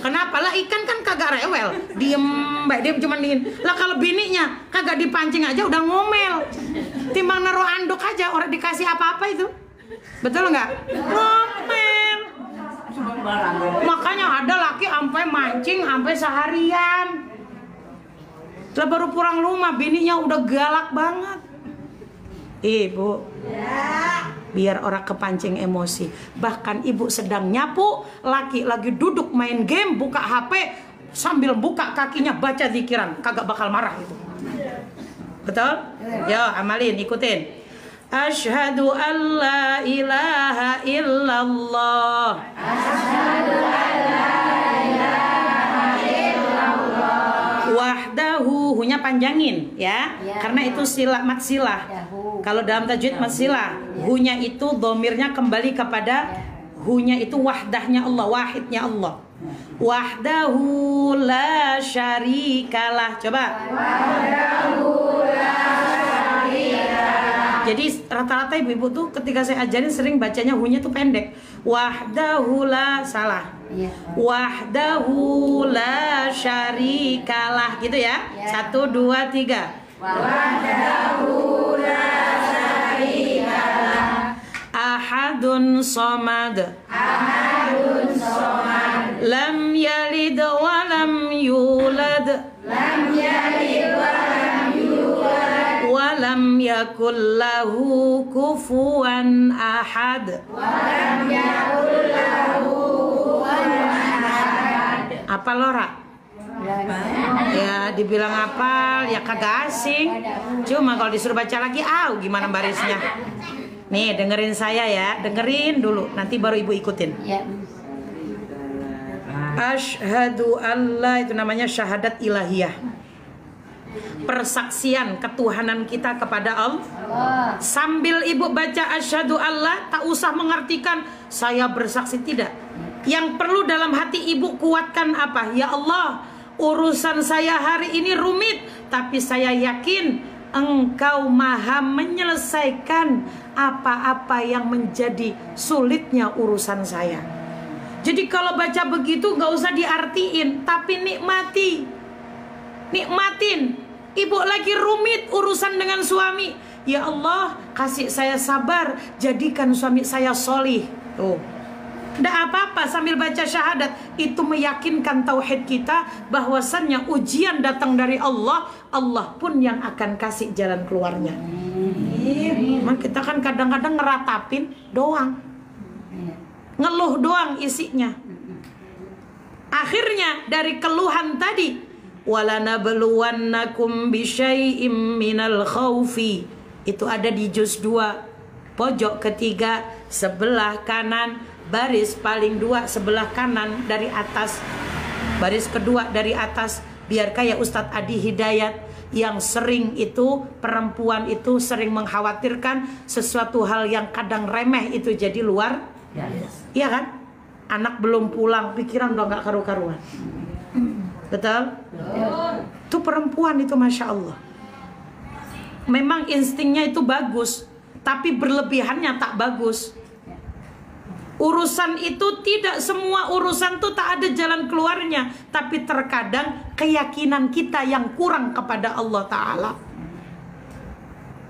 Kenapa? Lah ikan kan kagak rewel, diem cuman dingin. Lah kalau bininya kagak dipancing aja udah ngomel. Timbang naruh anduk aja, orang dikasih apa-apa itu. Betul nggak? Ngomel. Makanya ada laki sampai mancing sampai seharian. Setelah baru pulang rumah bininya udah galak banget. Ibu, biar orang kepancing emosi. Bahkan ibu sedang nyapu, laki lagi duduk main game, buka HP sambil buka kakinya baca zikiran, kagak bakal marah itu. Betul? Yo, amalin, ikutin. Asyhadu an la ilaha illallah. Asyhadu an la ilaha illallah. Wahdahu, hunya panjangin ya. Karena itu sila mat sila. Kalau dalam tajwid mat sila, hunya itu domirnya kembali kepada hunya itu wahdahnya Allah, wahidnya Allah. Wahdahu la syarikalah. Coba. Wahdahu la syarikalah. Jadi rata-rata ibu-ibu tuh ketika saya ajarin sering bacanya hunya tuh pendek. Wahdahu la, salah. Wahdahu la syarikalah gitu ya. 1, 2, 3. Wahdahu la syarikalah. Ahadun somad. Lam yalid wa lam yulad. Wa lam yakul lahu kufuwan ahad. Apa Lora? Ya dibilang hafal ya kagak asing. Cuma kalau disuruh baca lagi, gimana barisnya? Nih dengerin saya ya, dengerin dulu, nanti baru ibu ikutin. Ya. Asyhadu alla, itu namanya syahadat ilahiyah. Persaksian ketuhanan kita kepada Allah. Sambil ibu baca asyhadu alla, tak usah mengartikan saya bersaksi, tidak. Yang perlu dalam hati ibu kuatkan apa? Ya Allah, urusan saya hari ini rumit, tapi saya yakin Engkau maha menyelesaikan apa-apa yang menjadi sulitnya urusan saya. Jadi kalau baca begitu gak usah diartiin, tapi nikmatin. Ibu lagi rumit urusan dengan suami, ya Allah kasih saya sabar, jadikan suami saya solih. Tuh, nggak apa-apa sambil baca syahadat. Itu meyakinkan tauhid kita bahwasannya ujian datang dari Allah, Allah pun yang akan kasih jalan keluarnya. Memang kita kan kadang-kadang ngeratapin doang, ngeluh doang isinya. Akhirnya dari keluhan tadi, walanabluwannakum bisyai'im minal khaufi, itu ada di juz 2 pojok ketiga sebelah kanan, baris paling 2 sebelah kanan dari atas, baris kedua dari atas. Biar kayak Ustadz Adi Hidayat yang sering itu, perempuan itu sering mengkhawatirkan sesuatu hal yang kadang remeh itu jadi luar. Iya kan? Anak belum pulang, pikiran udah gak karu-karuan. Betul? Itu perempuan itu Masya Allah. Memang instingnya itu bagus, tapi berlebihannya tak bagus. Urusan itu tidak semua urusan itu tak ada jalan keluarnya, tapi terkadang keyakinan kita yang kurang kepada Allah Ta'ala.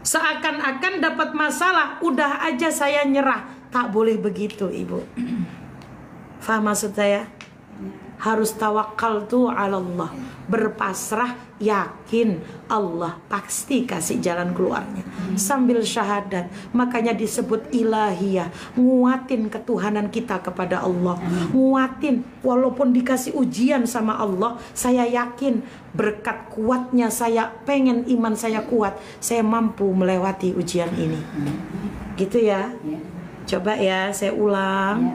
Seakan-akan dapat masalah, udah aja saya nyerah. Tak boleh begitu ibu. Faham maksud saya? Harus tawakkaltu ala Allah, berpasrah, yakin Allah pasti kasih jalan keluarnya. Sambil syahadat, makanya disebut ilahiyah, nguatin ketuhanan kita kepada Allah. Nguatin, walaupun dikasih ujian sama Allah, saya yakin berkat kuatnya, saya pengen iman saya kuat, saya mampu melewati ujian ini. Gitu ya. Coba ya, saya ulang.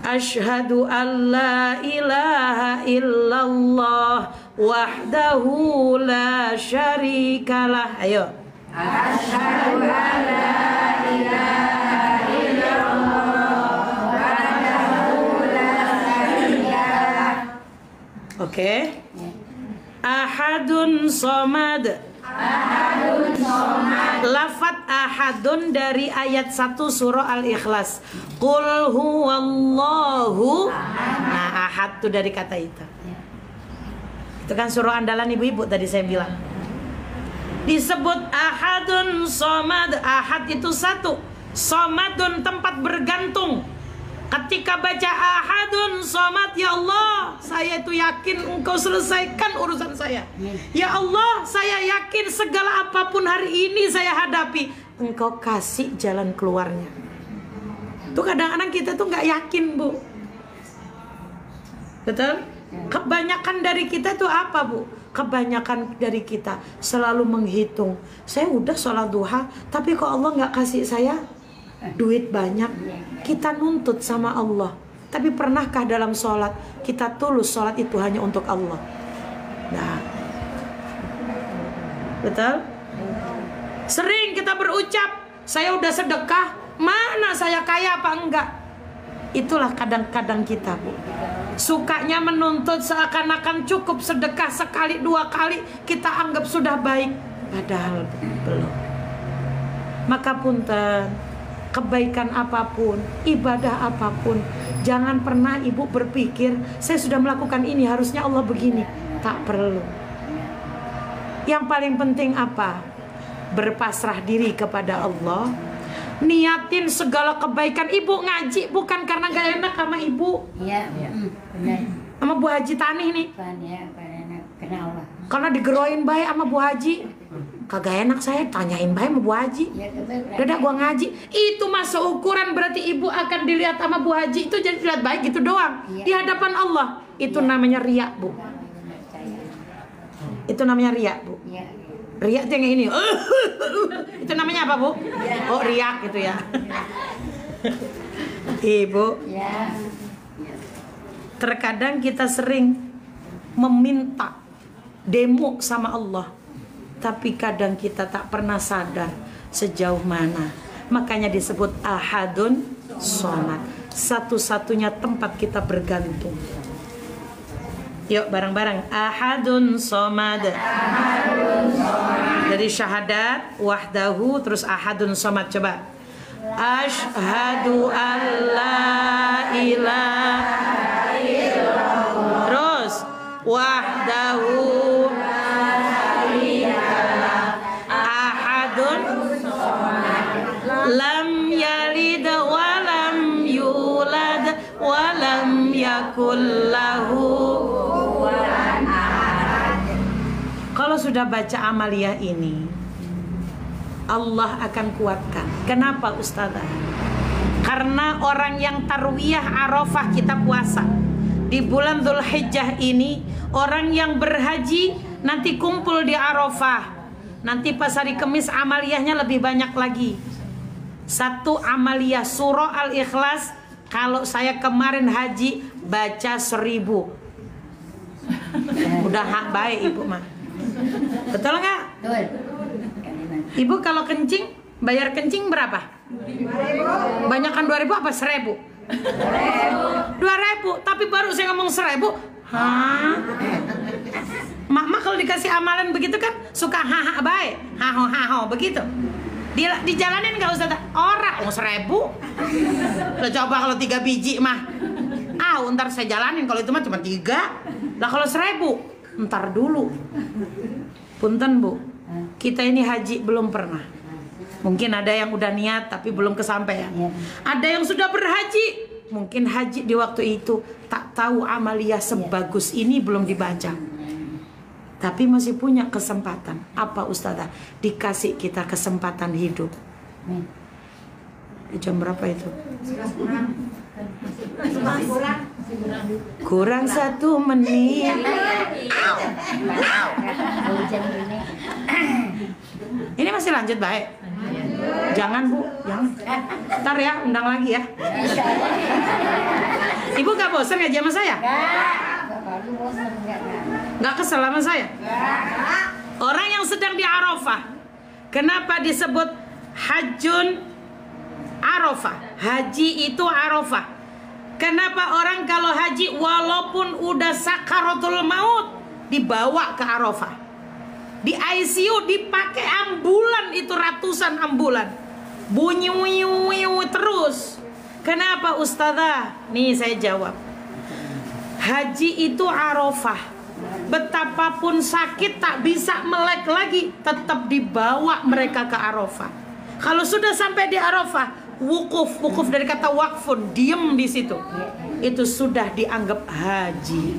Asyhadu an la ilaha illallah wahdahu la syarikalah. Ayo. Asyhadu an la ilaha illallah wahdahu la syarikalah. Oke. Ahadun somad. Lafat ahadun dari ayat 1 surah Al-Ikhlas. Qul huwallahu. Nah, ahad itu dari kata itu. Itu kan surah andalan ibu-ibu tadi saya bilang. Disebut ahadun somad. Ahad itu satu, somadun tempat bergantung. Ketika baca ahadun somad, ya Allah, saya itu yakin Engkau selesaikan urusan saya. Ya Allah, saya yakin segala apapun hari ini saya hadapi, Engkau kasih jalan keluarnya. Tuh kadang-kadang kita tuh nggak yakin bu. Betul? Kebanyakan dari kita tuh apa bu? Kebanyakan dari kita selalu menghitung. Saya udah sholat duha, tapi kok Allah nggak kasih saya duit banyak. Kita nuntut sama Allah, tapi pernahkah dalam sholat kita tulus sholat itu hanya untuk Allah? Nah, betul? Sering kita berucap, saya udah sedekah, mana saya kaya apa enggak? Itulah kadang-kadang kita bu, sukanya menuntut seakan-akan cukup sedekah sekali dua kali kita anggap sudah baik, padahal belum. Maka punten, kebaikan apapun, ibadah apapun, jangan pernah ibu berpikir saya sudah melakukan ini harusnya Allah begini. Tak perlu. Yang paling penting apa? Berpasrah diri kepada Allah, Niatin segala kebaikan. Ibu ngaji bukan karena gak enak sama ibu. Iya, benar. Sama Bu Haji Tanih nih. Karena Allah. Karena digeroin baik sama Bu Haji. Kagak enak saya tanyain baik sama Bu Haji. Dadah gua ngaji. Itu masa ukuran berarti ibu akan dilihat sama Bu Haji. Itu jadi dilihat baik gitu doang. Di hadapan Allah. Itu namanya riak, Bu. Itu namanya riak, Bu. Riak tuh yang ini. Itu namanya apa, Bu? Oh, riak gitu ya. Ibu. Terkadang kita sering meminta demo sama Allah, tapi kadang kita tak pernah sadar sejauh mana. Makanya disebut ahadun somad, satu-satunya tempat kita bergantung. Yuk bareng-bareng, ahadun somad. Dari syahadat wahdahu terus ahadun somad. Coba. Asyhadu an la ilaha illallah. Terus wahdahu ahadun lam yalid wa lam yulad wa lam yakul lahu. Kalau sudah baca amaliyah ini, Allah akan kuatkan. Kenapa Ustazah? Karena orang yang tarwiyah Arafah kita puasa di bulan Dzulhijjah ini, orang yang berhaji nanti kumpul di Arafah. Nanti pas hari Kamis amaliyahnya lebih banyak lagi. Satu amaliyah surah Al-Ikhlas, kalau saya kemarin haji baca 1000. Udah hak baik ibu mah. Betul nggak? Betul. Ibu kalau kencing, bayar kencing berapa? 2.000. Banyakan 2.000 apa 1.000? 2.000. Tapi baru saya ngomong 1.000. Hah? Mak kalau dikasih amalan begitu kan suka haha baik, haho begitu. Dijalanin nggak Ustaz? Ora, 1.000. Lo coba kalau 3 biji mah. Ntar saya jalanin, kalau itu mah cuma 3. Lah kalau 1.000. Ntar dulu. Punten Bu, kita ini haji belum pernah. Mungkin ada yang udah niat tapi belum kesampaian. Ada yang sudah berhaji, mungkin haji di waktu itu tak tahu amaliyah sebagus ini belum dibaca. Tapi masih punya kesempatan. Apa Ustazah? Dikasih kita kesempatan hidup. Jam berapa itu? Kurang 1 menit. Ini masih lanjut baik. Jangan Bu, jangan. Ntar ya, undang lagi ya. Ibu gak bosan ngaji sama saya? Gak kesel sama saya? Orang yang sedang di Arafah, kenapa disebut hajjun Arafah? Haji itu Arafah. Kenapa orang kalau haji walaupun udah sakaratul maut dibawa ke Arafah, di ICU dipakai ambulan, itu ratusan ambulan, bunyi terus. Kenapa Ustazah? Nih saya jawab, haji itu Arafah. Betapapun sakit tak bisa melek lagi, tetap dibawa mereka ke Arafah. Kalau sudah sampai di Arafah, wukuf dari kata wakfun, diem di situ, itu sudah dianggap haji.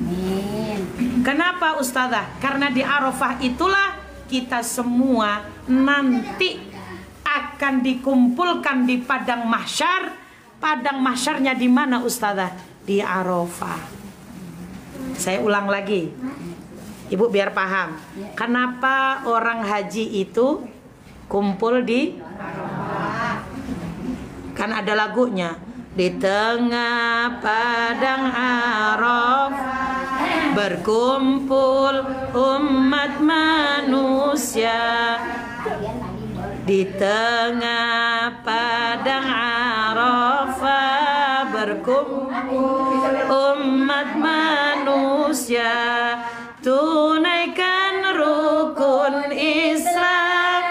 Kenapa Ustazah? Karena di Arafah itulah kita semua nanti akan dikumpulkan di padang mahsyar. Padang mahsyarnya di mana Ustazah? Di Arafah. Saya ulang lagi, Ibu biar paham. Kenapa orang haji itu kumpul di Arafah? Kan ada lagunya, di tengah padang Arafah berkumpul umat manusia. Di tengah padang Arafah berkumpul umat manusia. Tunaikan rukun Islam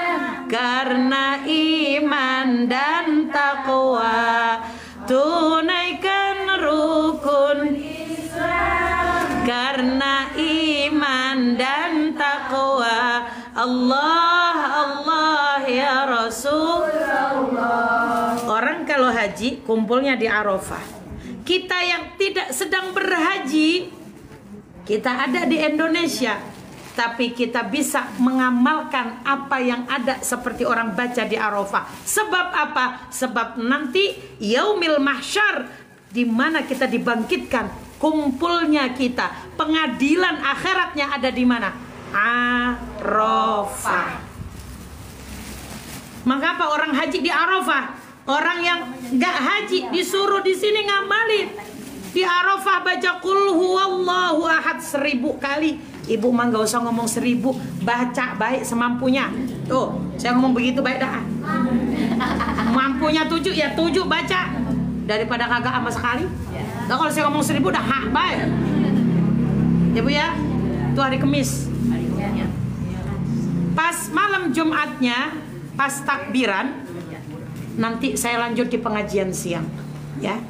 karena iman dan takwa. Tunaikan rukun Islam karena iman dan takwa. Allah Allah ya Rasulullah. kumpulnya di Arafah. Kita yang tidak sedang berhaji, kita ada di Indonesia, tapi kita bisa mengamalkan apa yang ada seperti orang baca di Arafah. Sebab apa? Sebab nanti yaumil mahsyar, di mana kita dibangkitkan, kumpulnya kita, pengadilan akhiratnya ada di mana? Arafah. Maka apa orang haji di Arafah? Orang yang nggak haji disuruh di sini ngamalin di Arafah, baca qul huwallahu ahad 1000 kali. Ibu mah nggak usah ngomong 1000, baca baik semampunya. Tuh, saya ngomong begitu baik dah. Mampunya 7 ya 7 baca, daripada kagak sama sekali. Nah, kalau saya ngomong 1000 dah hak baik. Ya Bu ya, itu hari Kamis. Pas malam Jumatnya, pas takbiran, nanti saya lanjut di pengajian siang, ya.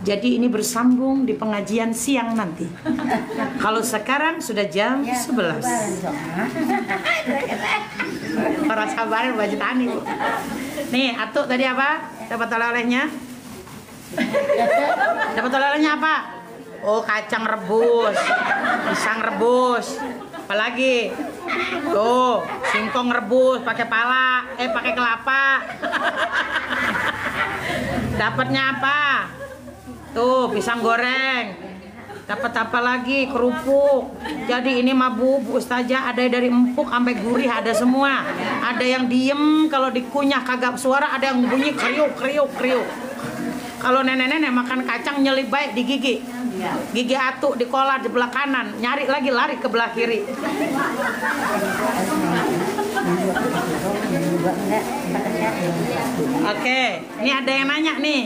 Jadi ini bersambung di pengajian siang nanti. Kalau sekarang sudah jam 11. Para sabarin baju tani. Nih, Atuk tadi apa? Dapat oleh-olehnya? Dapat oleh-olehnya apa? Oh, kacang rebus, pisang rebus, apalagi? Tuh, singkong rebus pakai pakai kelapa. Dapatnya apa? Tuh, pisang goreng. Dapat apa lagi? Kerupuk. Jadi ini mah Bu Ustazah, ada dari empuk sampai gurih, ada semua. Ada yang diem kalau dikunyah kagak suara, ada yang bunyi kriuk kriuk kriuk. Kalau nenek-nenek makan kacang nyelip baik di gigi. Gigi Atuk dikolah di belah kanan, nyari lagi lari ke belah kiri. Oke, ini ada yang nanya nih.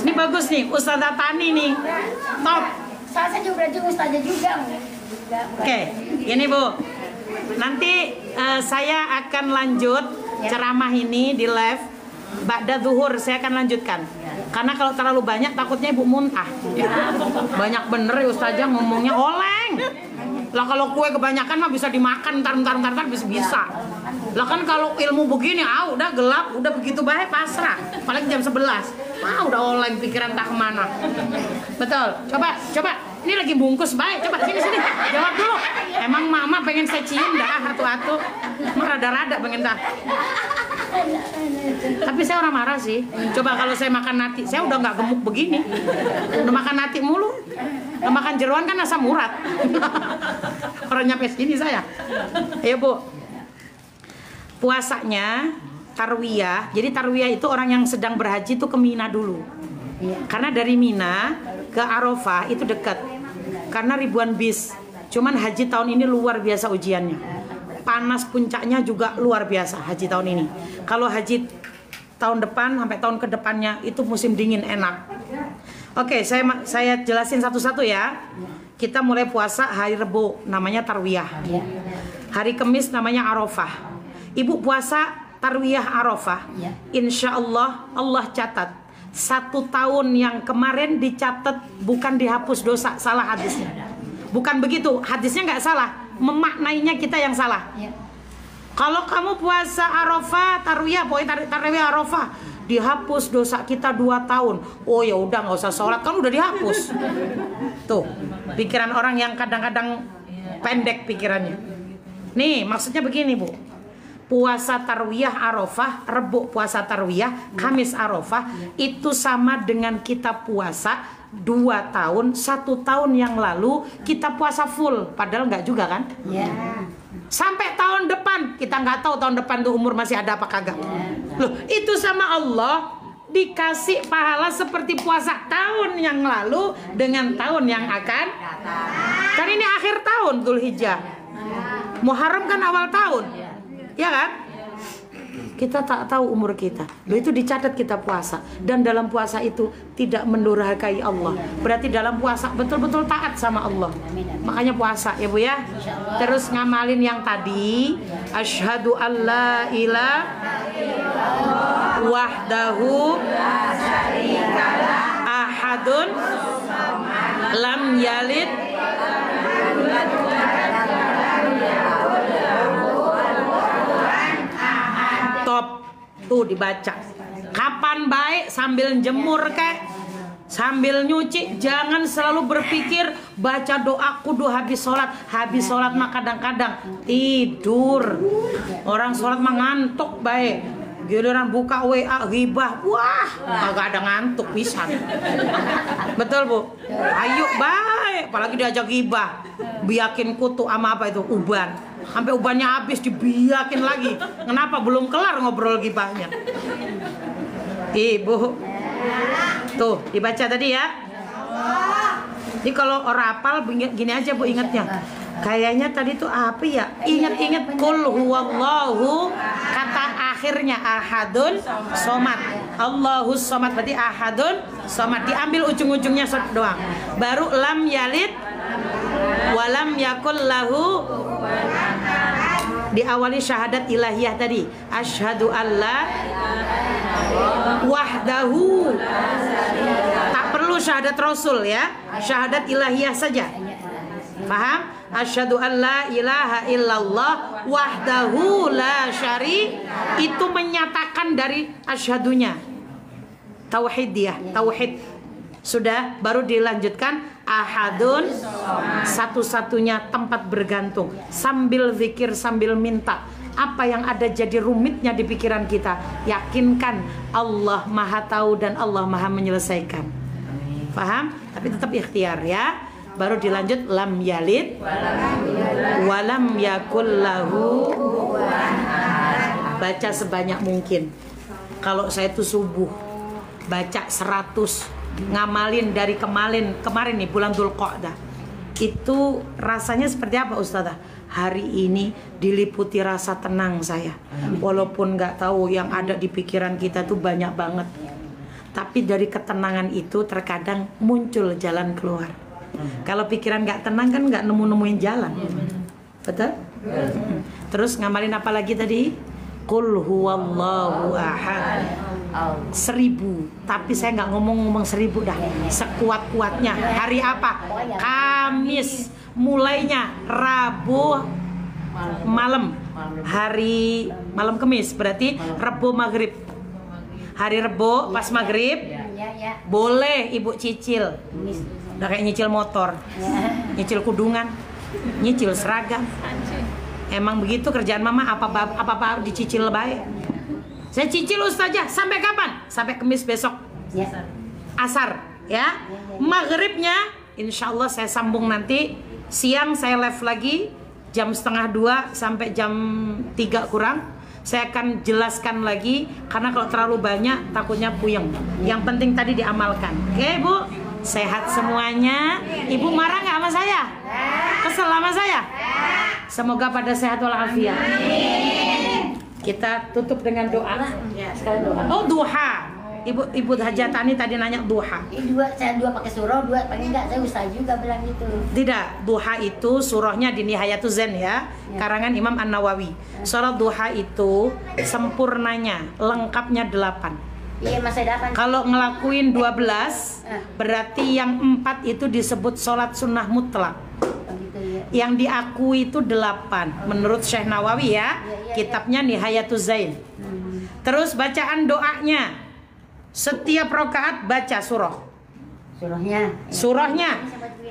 Ini bagus nih, Ustazah Tani nih, top. Saya juga berarti Ustazah juga. Oke, ini Bu. Nanti saya akan lanjut ceramah ini di live. Ba'da zuhur saya akan lanjutkan. Karena kalau terlalu banyak takutnya Ibu muntah. Banyak bener ya Ustazah ngomongnya oleng. Lah kalau kue kebanyakan mah bisa dimakan ntar bisa. Lah kan kalau ilmu begini udah gelap, udah begitu baik pasrah. Paling jam 11. Udah oleng pikiran tak kemana. Betul. Coba. Ini lagi bungkus baik. Coba sini. Jawab dulu. Emang mama pengen saya cium dah atu-atu. Mah rada-rada pengen dah. Tapi saya orang marah sih. Coba kalau saya makan nasi, saya udah nggak gemuk begini. Udah makan nasi mulu. Udah makan jeroan kan asam urat. Orang nyampe sini saya. Ayo Bu. Puasanya tarwiyah. Jadi tarwiyah itu orang yang sedang berhaji itu ke Mina dulu. Karena dari Mina ke Arafah itu dekat. Karena ribuan bis. Cuman haji tahun ini luar biasa ujiannya. Panas puncaknya juga luar biasa haji tahun ini. Kalau haji tahun depan sampai tahun kedepannya itu musim dingin enak. Oke, saya jelasin satu-satu ya. Kita mulai puasa hari Rebo namanya tarwiyah. Hari Kamis namanya Arafah. Ibu puasa tarwiyah Arafah. Insya Allah catat 1 tahun yang kemarin dicatat, bukan dihapus dosa. Salah hadisnya. Bukan begitu, hadisnya nggak salah, memaknainya kita yang salah. Kalau kamu puasa Arafah, tarwiyah, pokoknya tarwiyah Arafah, dihapus dosa kita 2 tahun. Oh ya udah nggak usah sholat, kan udah dihapus. Tuh, pikiran orang yang kadang-kadang pendek pikirannya. Nih, maksudnya begini Bu. Puasa tarwiyah Arafah, Rebo puasa tarwiyah, Kamis Arafah, itu sama dengan kita puasa 2 tahun, 1 tahun yang lalu kita puasa full, padahal nggak juga kan? Sampai tahun depan, kita nggak tahu tahun depan tuh umur masih ada apa kagak. Loh, itu sama Allah dikasih pahala seperti puasa tahun yang lalu dengan tahun yang akan. Kan ini akhir tahun Dzulhijjah. Muharram kan awal tahun. Ya kan? Kita tak tahu umur kita. Loh, itu dicatat kita puasa. Dan dalam puasa itu tidak mendurhakai Allah. Berarti dalam puasa betul-betul taat sama Allah. Makanya puasa ya Bu ya. Terus ngamalin yang tadi. Asyhadu alla ilaha wahdahu ahadun lam yalid top. Tuh dibaca. Kapan Kapan baik sambil jemur kek, sambil nyuci, jangan selalu berpikir baca doa kudu habis sholat. Habis sholat mah kadang-kadang tidur. Orang sholat mah ngantuk baik. Giliran buka WA ghibah, wah agak ada ngantuk pisan. Betul Bu? Ayo baik, apalagi diajak ghibah, biakin kutu sama apa itu uban. Sampai ubannya habis dibiakin lagi. Kenapa belum kelar ngobrol gibahnya? Ibu, tuh dibaca tadi ya. Jadi kalau orang hafal gini aja Bu ingatnya. Kayaknya tadi tuh apa ya? Ingat-ingat kul huwallahu, kata akhirnya ahadun somad. Allahus somad berarti ahadun somad. Diambil ujung-ujungnya doang. Baru lam yalid walam yakul lahu, diawali syahadat ilahiyah tadi. Asyhadu alla wahdahu. Tak perlu syahadat rasul ya. Syahadat ilahiyah saja. Paham? Asyhadu alla ilaha illallah wahdahu la syari, itu menyatakan dari asyhadunya. Tauhid dia, tauhid. Sudah, baru dilanjutkan ahadun, satu-satunya tempat bergantung. Sambil zikir, sambil minta. Apa yang ada jadi rumitnya di pikiran kita, yakinkan Allah Maha tahu dan Allah Maha menyelesaikan. Paham? Tapi tetap ikhtiar ya. Baru dilanjut lam yalid walam yakul lahu. Baca sebanyak mungkin. Kalau saya tuh subuh baca 100, ngamalin dari kemarin nih bulan Dzulqa'dah. Itu rasanya seperti apa Ustazah? Hari ini diliputi rasa tenang saya. Walaupun nggak tahu yang ada di pikiran kita tuh banyak banget. Tapi dari ketenangan itu terkadang muncul jalan keluar. Kalau pikiran nggak tenang kan nggak nemu-nemuin jalan. Betul? Terus ngamalin apa lagi tadi? Qul huwallahu ahad. 1000. Tapi saya nggak ngomong 1000 dah. Sekuat-kuatnya. Hari apa? Kamis. Mulainya Rabu malam. Hari malam Kamis berarti Rabu maghrib. Hari Rabu pas maghrib boleh ibu cicil. Udah kayak nyicil motor, nyicil kudungan, nyicil seragam. Emang begitu kerjaan mama, apa-apa dicicil baik. Saya cicil Ustazah, sampai kapan? Sampai Kamis besok asar ya. Maghribnya insya Allah saya sambung nanti. Siang saya live lagi jam 1:30 sampai jam 3 kurang. Saya akan jelaskan lagi, karena kalau terlalu banyak takutnya puyeng. Yang penting tadi diamalkan. Oke Bu? Sehat semuanya. Ibu marah nggak sama saya? Kesel sama saya? Semoga pada sehat walafiat. Kita tutup dengan doa. Oh duha. Ibu Hajatani tadi nanya duha. Saya dua pakai surah, dua paling enggak saya Ustaz juga bilang gitu. Tidak, duha itu surahnya di Nihayatuz Zen ya, karangan Imam An-Nawawi. Surah duha itu sempurnanya, lengkapnya 8. Iya Mas Dapan. Kalau ngelakuin 12, berarti yang 4 itu disebut sholat sunnah mutlak. Yang diakui itu 8 menurut Syekh Nawawi ya, kitabnya Nihayatuz Zen. Terus bacaan doanya, setiap rakaat baca surahnya.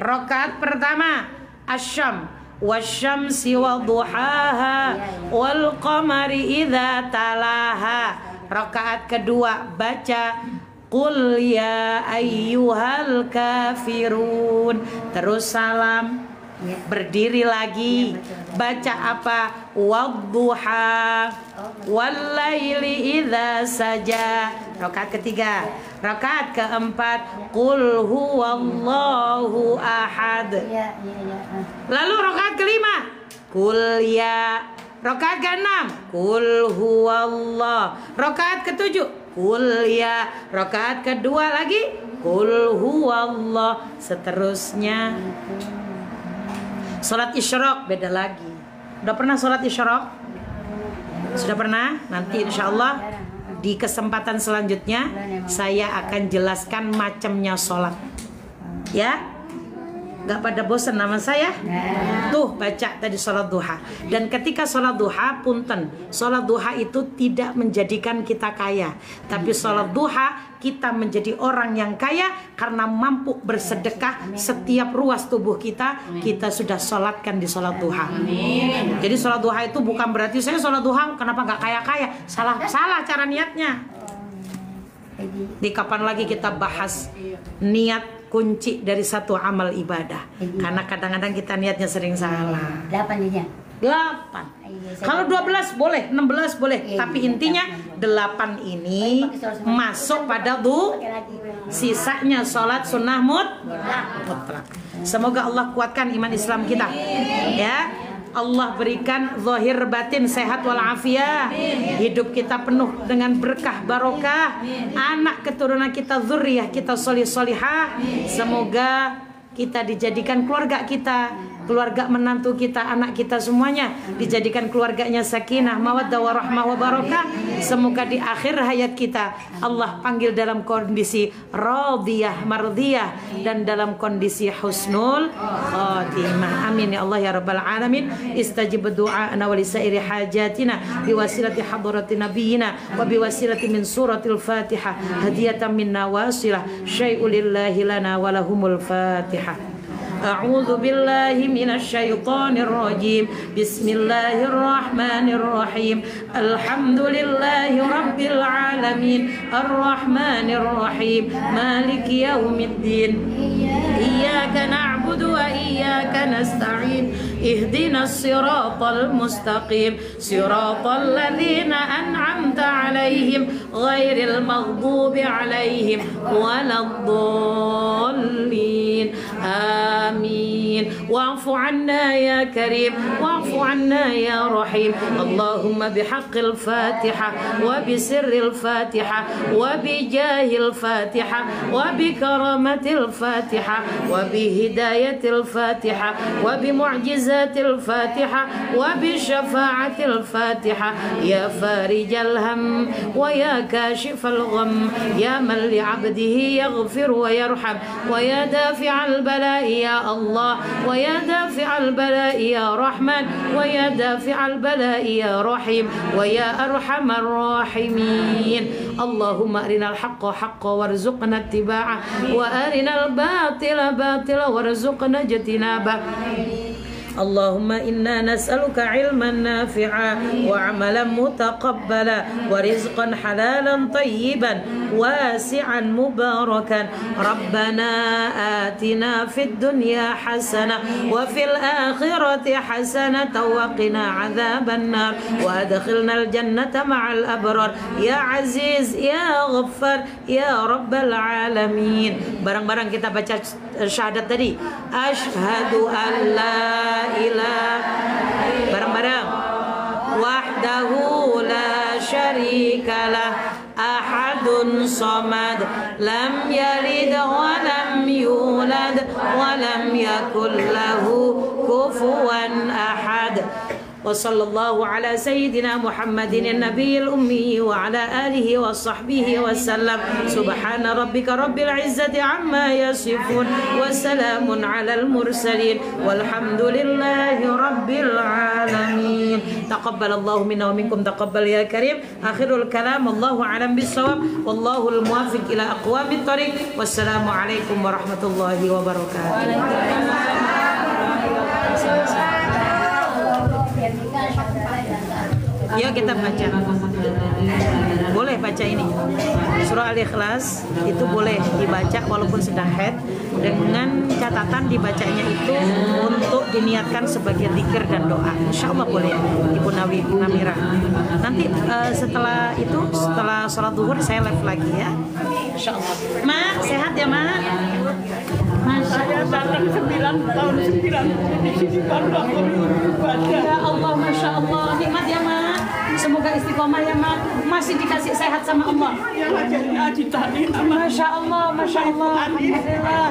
Rakaat pertama asyam wasyamsi wadduhaha wal qamari idza talaha. Rakaat kedua baca qul ya ayyuhal kafirun. Terus salam, berdiri lagi, baca apa? Wadduha wallaili idza saja. Rakaat ketiga. Rakaat keempat qul huwallahu ahad. Lalu rakaat kelima qul ya. Rakaat ke-6 qul huwallah. Rakaat ke-7 qul ya. Rakaat kedua lagi qul huwallah. Seterusnya. Salat isyraq beda lagi. Udah pernah salat isyraq? Sudah pernah? Nanti insya Allah di kesempatan selanjutnya saya akan jelaskan macamnya salat. Ya. Gak pada bosan nama saya? Tuh baca tadi sholat duha. Dan ketika sholat duha, punten, sholat duha itu tidak menjadikan kita kaya, tapi sholat duha kita menjadi orang yang kaya karena mampu bersedekah setiap ruas tubuh kita sudah sholatkan di sholat duha. Jadi sholat duha itu bukan berarti saya sholat duha kenapa nggak kaya-kaya. Salah cara niatnya. Di kapan lagi kita bahas niat kunci dari satu amal ibadah. Karena kadang-kadang kita niatnya sering salah. 8 aja. 8. Kalau 12 boleh, 16 boleh, tapi intinya 8 ini masuk pada sisanya sholat sunnah mutlak. Semoga Allah kuatkan iman Islam kita. Ya, Allah berikan zahir batin sehat walafiat. Hidup kita penuh dengan berkah barokah. Anak keturunan kita, zuriyah kita solihah. Semoga kita dijadikan keluarga kita, keluarga menantu kita, anak kita semuanya dijadikan keluarganya sakinah, mawaddah warahmah wabarakah. Semoga di akhir hayat kita Allah panggil dalam kondisi radiyah mardiyah dan dalam kondisi husnul khatimah. Amin ya Allah ya rabbal alamin. Istajib du'ana wa lisairi hajatina biwasilati hadrati nabiyina wa biwasilati min suratil Fatihah hadiyatan minna wasilah syai'ul lillahi lana wa lahumul Fatihah. أعوذ بالله من الشيطان الرجيم بسم الله الرحمن الرحيم الحمد لله رب العالمين الرحمن الرحيم مالك يوم الدين إياك نعبد وإياك نستعين اهدنا الصراط المستقيم صراط الذين أنعمت عليهم غير المغضوب عليهم ولا الضالين آمين واعف عنا يا كريم واعف عنا يا رحيم اللهم بحق الفاتحة وبسر الفاتحة وبجاه الفاتحة وبكرامة الفاتحة وبهداية الفاتحة وبمعجزات الفاتحة وبشفاعة الفاتحة يا فارج الهم ويا كاشف الغم يا من لعبده يغفر ويرحم ويا دافع البلاء يا الله ويا دافع البلاء يا رحمن ويا دافع البلاء يا رحيم ويا أرحم الراحمين اللهم أرنا الحق حقا وارزقنا اتباعه وأرنا الباطل باطلا وارزقنا اجتنابه اللهم إنا نسألك علما نافعا وعملا متقبلا ورزقا حلالا طيبا واسعا مباركا ربنا آتنا في الدنيا حسنة وفي الآخرة حسنة وقنا عذاب النار وأدخلنا الجنة مع الأبرار يا عزيز يا غفار يا رب العالمين. Barang-barang kita baca syahadat tadi. Asyhadu an la ilaha bareng-bareng wahdahu la syarika lah ahadun samad lam yalid wa lam yulad wa lam yakul lahu kufuwan ahad. وصلى الله على سيدنا محمد النبي الأمي وعلى آله وصحبه وسلم سبحان ربك رب العزة عما يصفون وسلام على المرسلين والحمد لله رب العالمين. تقبل الله منا ومنكم تقبل يا كريم. آخر الكلام الله أعلم بالصواب والله الموافق إلى أقوام الطريق والسلام عليكم ورحمة الله وبركاته. Yuk kita baca. Boleh baca ini surah Al-Ikhlas, itu boleh dibaca walaupun sedang haid, dengan catatan dibacanya itu untuk diniatkan sebagai zikir dan doa. Insya Allah boleh Ibu Namira. Nanti setelah itu, setelah sholat zuhur saya live lagi ya. Insya Allah. Ma, sehat ya Ma? Saya datang 9 tahun 9 di sini baru aku baca. Ya Allah, Masya Allah, nikmat ya Ma. Semoga istiqomah ya Ma. Masih dikasih sehat sama Allah. Yang ajarnya Haji tadi nama. Masya Allah, Masya Allah. Alhamdulillah.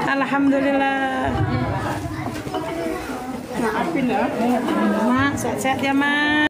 Alhamdulillah. Maafin ya. Ma, sehat-sehat ya Ma.